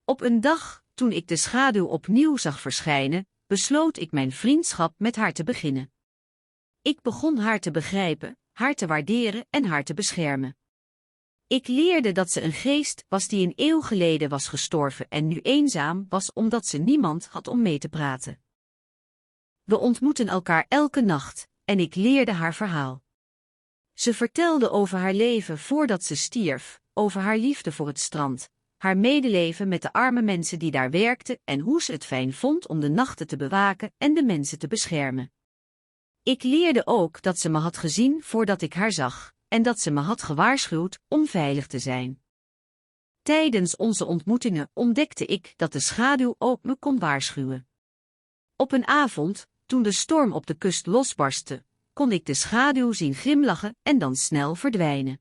Op een dag, toen ik de schaduw opnieuw zag verschijnen, besloot ik mijn vriendschap met haar te beginnen. Ik begon haar te begrijpen, haar te waarderen en haar te beschermen. Ik leerde dat ze een geest was die een eeuw geleden was gestorven en nu eenzaam was omdat ze niemand had om mee te praten. We ontmoetten elkaar elke nacht, en ik leerde haar verhaal. Ze vertelde over haar leven voordat ze stierf, over haar liefde voor het strand, haar medeleven met de arme mensen die daar werkten en hoe ze het fijn vond om de nachten te bewaken en de mensen te beschermen. Ik leerde ook dat ze me had gezien voordat ik haar zag, en dat ze me had gewaarschuwd om veilig te zijn. Tijdens onze ontmoetingen ontdekte ik dat de schaduw ook me kon waarschuwen. Op een avond, toen de storm op de kust losbarstte, kon ik de schaduw zien glimlachen en dan snel verdwijnen.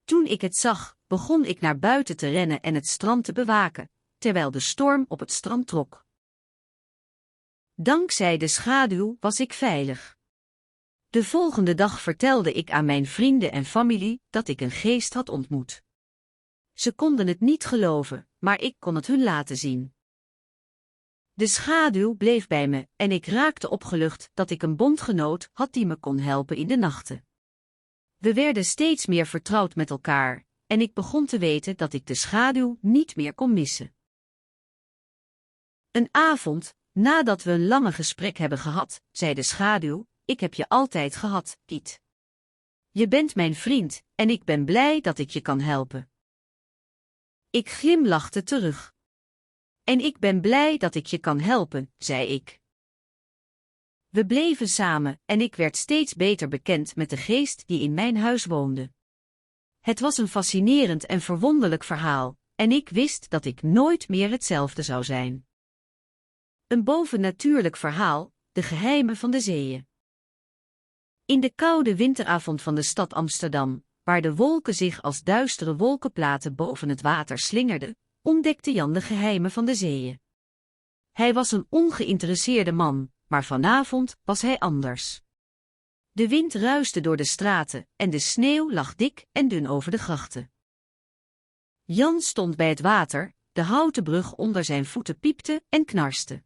Toen ik het zag, begon ik naar buiten te rennen en het strand te bewaken, terwijl de storm op het strand trok. Dankzij de schaduw was ik veilig. De volgende dag vertelde ik aan mijn vrienden en familie dat ik een geest had ontmoet. Ze konden het niet geloven, maar ik kon het hun laten zien. De schaduw bleef bij me en ik raakte opgelucht dat ik een bondgenoot had die me kon helpen in de nachten. We werden steeds meer vertrouwd met elkaar en ik begon te weten dat ik de schaduw niet meer kon missen. Een avond, nadat we een lange gesprek hebben gehad, zei de schaduw: "Ik heb je altijd gehad, Piet. Je bent mijn vriend en ik ben blij dat ik je kan helpen." Ik glimlachte terug. "En ik ben blij dat ik je kan helpen," zei ik. We bleven samen en ik werd steeds beter bekend met de geest die in mijn huis woonde. Het was een fascinerend en verwonderlijk verhaal, en ik wist dat ik nooit meer hetzelfde zou zijn. Een bovennatuurlijk verhaal, de geheimen van de zeeën. In de koude winteravond van de stad Amsterdam, waar de wolken zich als duistere wolkenplaten boven het water slingerden, ontdekte Jan de geheimen van de zeeën. Hij was een ongeïnteresseerde man, maar vanavond was hij anders. De wind ruiste door de straten en de sneeuw lag dik en dun over de grachten. Jan stond bij het water, de houten brug onder zijn voeten piepte en knarste.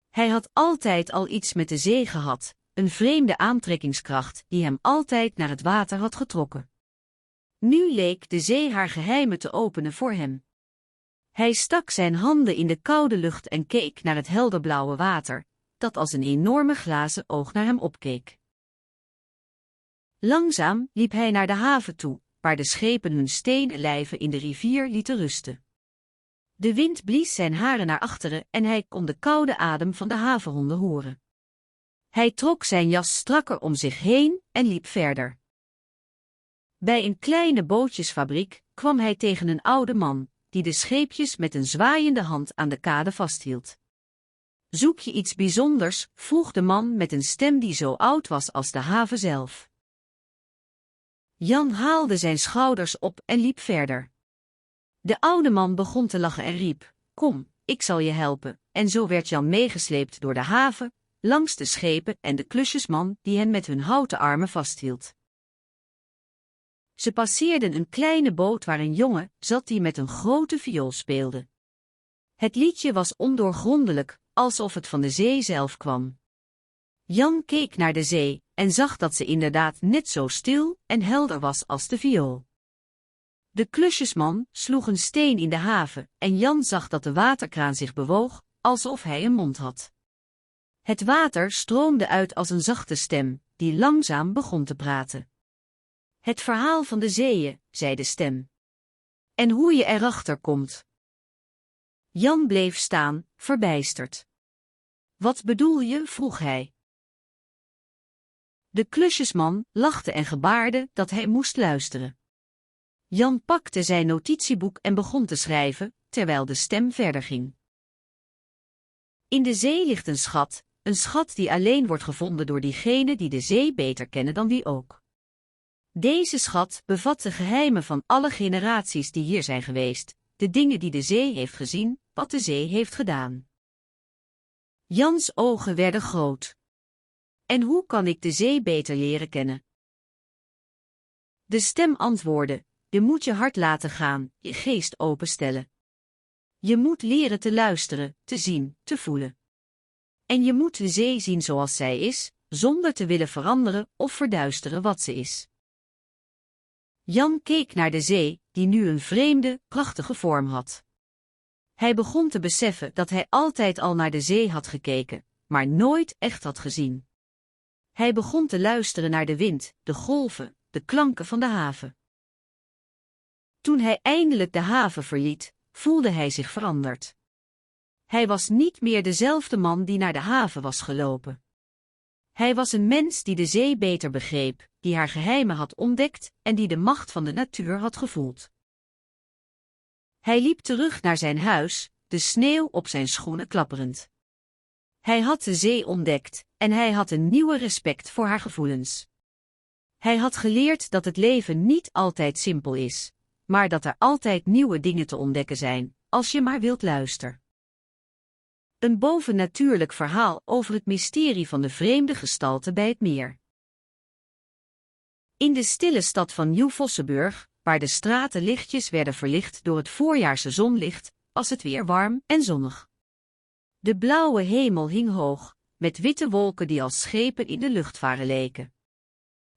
Hij had altijd al iets met de zee gehad, een vreemde aantrekkingskracht die hem altijd naar het water had getrokken. Nu leek de zee haar geheimen te openen voor hem. Hij stak zijn handen in de koude lucht en keek naar het helderblauwe water, dat als een enorme glazen oog naar hem opkeek. Langzaam liep hij naar de haven toe, waar de schepen hun stenen lijven in de rivier lieten rusten. De wind blies zijn haren naar achteren en hij kon de koude adem van de havenhonden horen. Hij trok zijn jas strakker om zich heen en liep verder. Bij een kleine bootjesfabriek kwam hij tegen een oude man, die de scheepjes met een zwaaiende hand aan de kade vasthield. "Zoek je iets bijzonders?" vroeg de man met een stem die zo oud was als de haven zelf. Jan haalde zijn schouders op en liep verder. De oude man begon te lachen en riep: "Kom, ik zal je helpen." En zo werd Jan meegesleept door de haven, langs de schepen en de klusjesman die hen met hun houten armen vasthield. Ze passeerden een kleine boot waar een jongen zat die met een grote viool speelde. Het liedje was ondoorgrondelijk, alsof het van de zee zelf kwam. Jan keek naar de zee en zag dat ze inderdaad net zo stil en helder was als de viool. De klusjesman sloeg een steen in de haven en Jan zag dat de waterkraan zich bewoog, alsof hij een mond had. Het water stroomde uit als een zachte stem, die langzaam begon te praten. "Het verhaal van de zeeën," zei de stem. "En hoe je erachter komt." Jan bleef staan, verbijsterd. "Wat bedoel je?" vroeg hij. De klusjesman lachte en gebaarde dat hij moest luisteren. Jan pakte zijn notitieboek en begon te schrijven, terwijl de stem verder ging. "In de zee ligt een schat die alleen wordt gevonden door diegenen die de zee beter kennen dan wie ook. Deze schat bevat de geheimen van alle generaties die hier zijn geweest, de dingen die de zee heeft gezien, wat de zee heeft gedaan." Jans ogen werden groot. "En hoe kan ik de zee beter leren kennen?" De stem antwoordde: "Je moet je hart laten gaan, je geest openstellen. Je moet leren te luisteren, te zien, te voelen. En je moet de zee zien zoals zij is, zonder te willen veranderen of verduisteren wat ze is." Jan keek naar de zee, die nu een vreemde, prachtige vorm had. Hij begon te beseffen dat hij altijd al naar de zee had gekeken, maar nooit echt had gezien. Hij begon te luisteren naar de wind, de golven, de klanken van de haven. Toen hij eindelijk de haven verliet, voelde hij zich veranderd. Hij was niet meer dezelfde man die naar de haven was gelopen. Hij was een mens die de zee beter begreep, die haar geheimen had ontdekt en die de macht van de natuur had gevoeld. Hij liep terug naar zijn huis, de sneeuw op zijn schoenen klapperend. Hij had de zee ontdekt en hij had een nieuwe respect voor haar gevoelens. Hij had geleerd dat het leven niet altijd simpel is, maar dat er altijd nieuwe dingen te ontdekken zijn, als je maar wilt luisteren. Een bovennatuurlijk verhaal over het mysterie van de vreemde gestalte bij het meer. In de stille stad van Nieuw-Vossenburg, waar de straten lichtjes werden verlicht door het voorjaarse zonlicht, was het weer warm en zonnig. De blauwe hemel hing hoog, met witte wolken die als schepen in de lucht varen leken.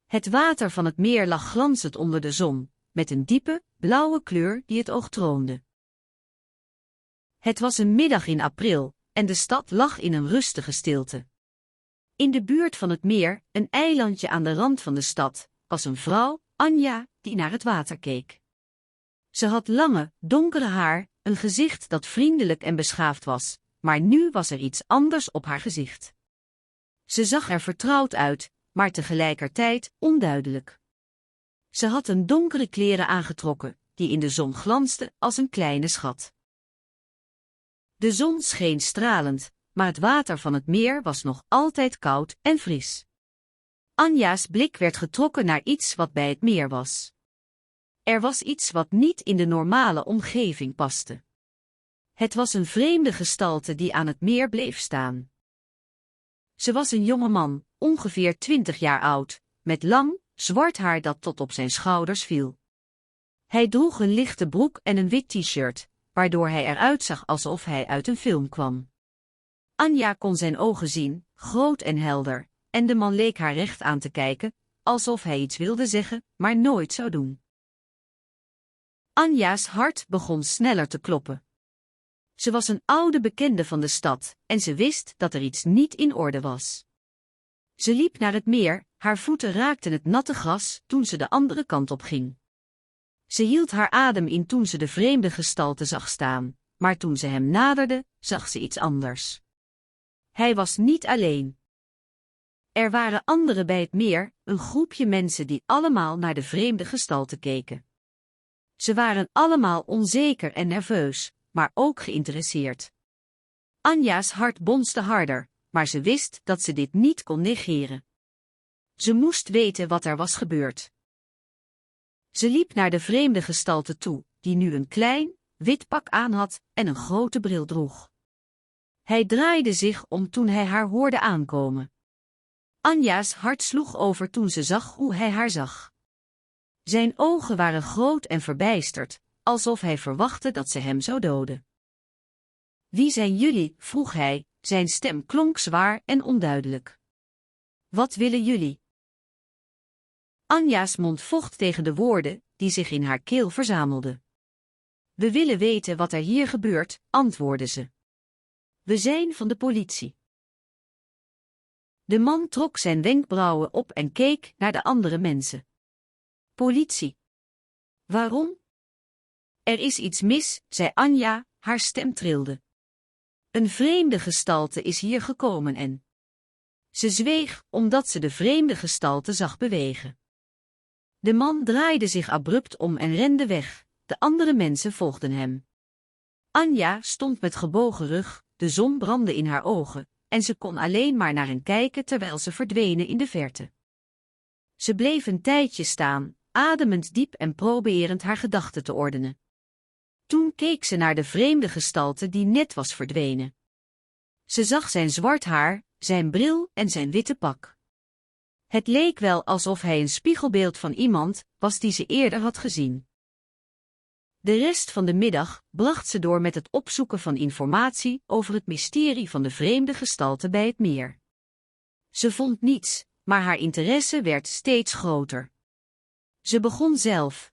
Het water van het meer lag glanzend onder de zon, met een diepe, blauwe kleur die het oog troonde. Het was een middag in april, en de stad lag in een rustige stilte. In de buurt van het meer, een eilandje aan de rand van de stad, was een vrouw, Anja, die naar het water keek. Ze had lange, donkere haar, een gezicht dat vriendelijk en beschaafd was, maar nu was er iets anders op haar gezicht. Ze zag er vertrouwd uit, maar tegelijkertijd onduidelijk. Ze had een donkere kleren aangetrokken, die in de zon glansden als een kleine schat. De zon scheen stralend, maar het water van het meer was nog altijd koud en fris. Anja's blik werd getrokken naar iets wat bij het meer was. Er was iets wat niet in de normale omgeving paste. Het was een vreemde gestalte die aan het meer bleef staan. Ze was een jonge man, ongeveer 20 jaar oud, met lang, zwart haar dat tot op zijn schouders viel. Hij droeg een lichte broek en een wit t-shirt, waardoor hij eruit zag alsof hij uit een film kwam. Anja kon zijn ogen zien, groot en helder, en de man leek haar recht aan te kijken, alsof hij iets wilde zeggen, maar nooit zou doen. Anja's hart begon sneller te kloppen. Ze was een oude bekende van de stad, en ze wist dat er iets niet in orde was. Ze liep naar het meer, haar voeten raakten het natte gras toen ze de andere kant op ging. Ze hield haar adem in toen ze de vreemde gestalte zag staan, maar toen ze hem naderde, zag ze iets anders. Hij was niet alleen. Er waren anderen bij het meer, een groepje mensen die allemaal naar de vreemde gestalte keken. Ze waren allemaal onzeker en nerveus, maar ook geïnteresseerd. Anja's hart bonste harder, maar ze wist dat ze dit niet kon negeren. Ze moest weten wat er was gebeurd. Ze liep naar de vreemde gestalte toe, die nu een klein, wit pak aan had en een grote bril droeg. Hij draaide zich om toen hij haar hoorde aankomen. Anja's hart sloeg over toen ze zag hoe hij haar zag. Zijn ogen waren groot en verbijsterd, alsof hij verwachtte dat ze hem zou doden. Wie zijn jullie? Vroeg hij, zijn stem klonk zwaar en onduidelijk. Wat willen jullie? Anja's mond vocht tegen de woorden, die zich in haar keel verzamelden. We willen weten wat er hier gebeurt, antwoordde ze. We zijn van de politie. De man trok zijn wenkbrauwen op en keek naar de andere mensen. Politie. Waarom? Er is iets mis, zei Anja, haar stem trilde. Een vreemde gestalte is hier gekomen en... Ze zweeg, omdat ze de vreemde gestalte zag bewegen. De man draaide zich abrupt om en rende weg, de andere mensen volgden hem. Anja stond met gebogen rug, de zon brandde in haar ogen, en ze kon alleen maar naar hen kijken terwijl ze verdwenen in de verte. Ze bleef een tijdje staan, ademend diep en probeerend haar gedachten te ordenen. Toen keek ze naar de vreemde gestalte die net was verdwenen. Ze zag zijn zwart haar, zijn bril en zijn witte pak. Het leek wel alsof hij een spiegelbeeld van iemand was die ze eerder had gezien. De rest van de middag bracht ze door met het opzoeken van informatie over het mysterie van de vreemde gestalte bij het meer. Ze vond niets, maar haar interesse werd steeds groter. Ze begon zelf,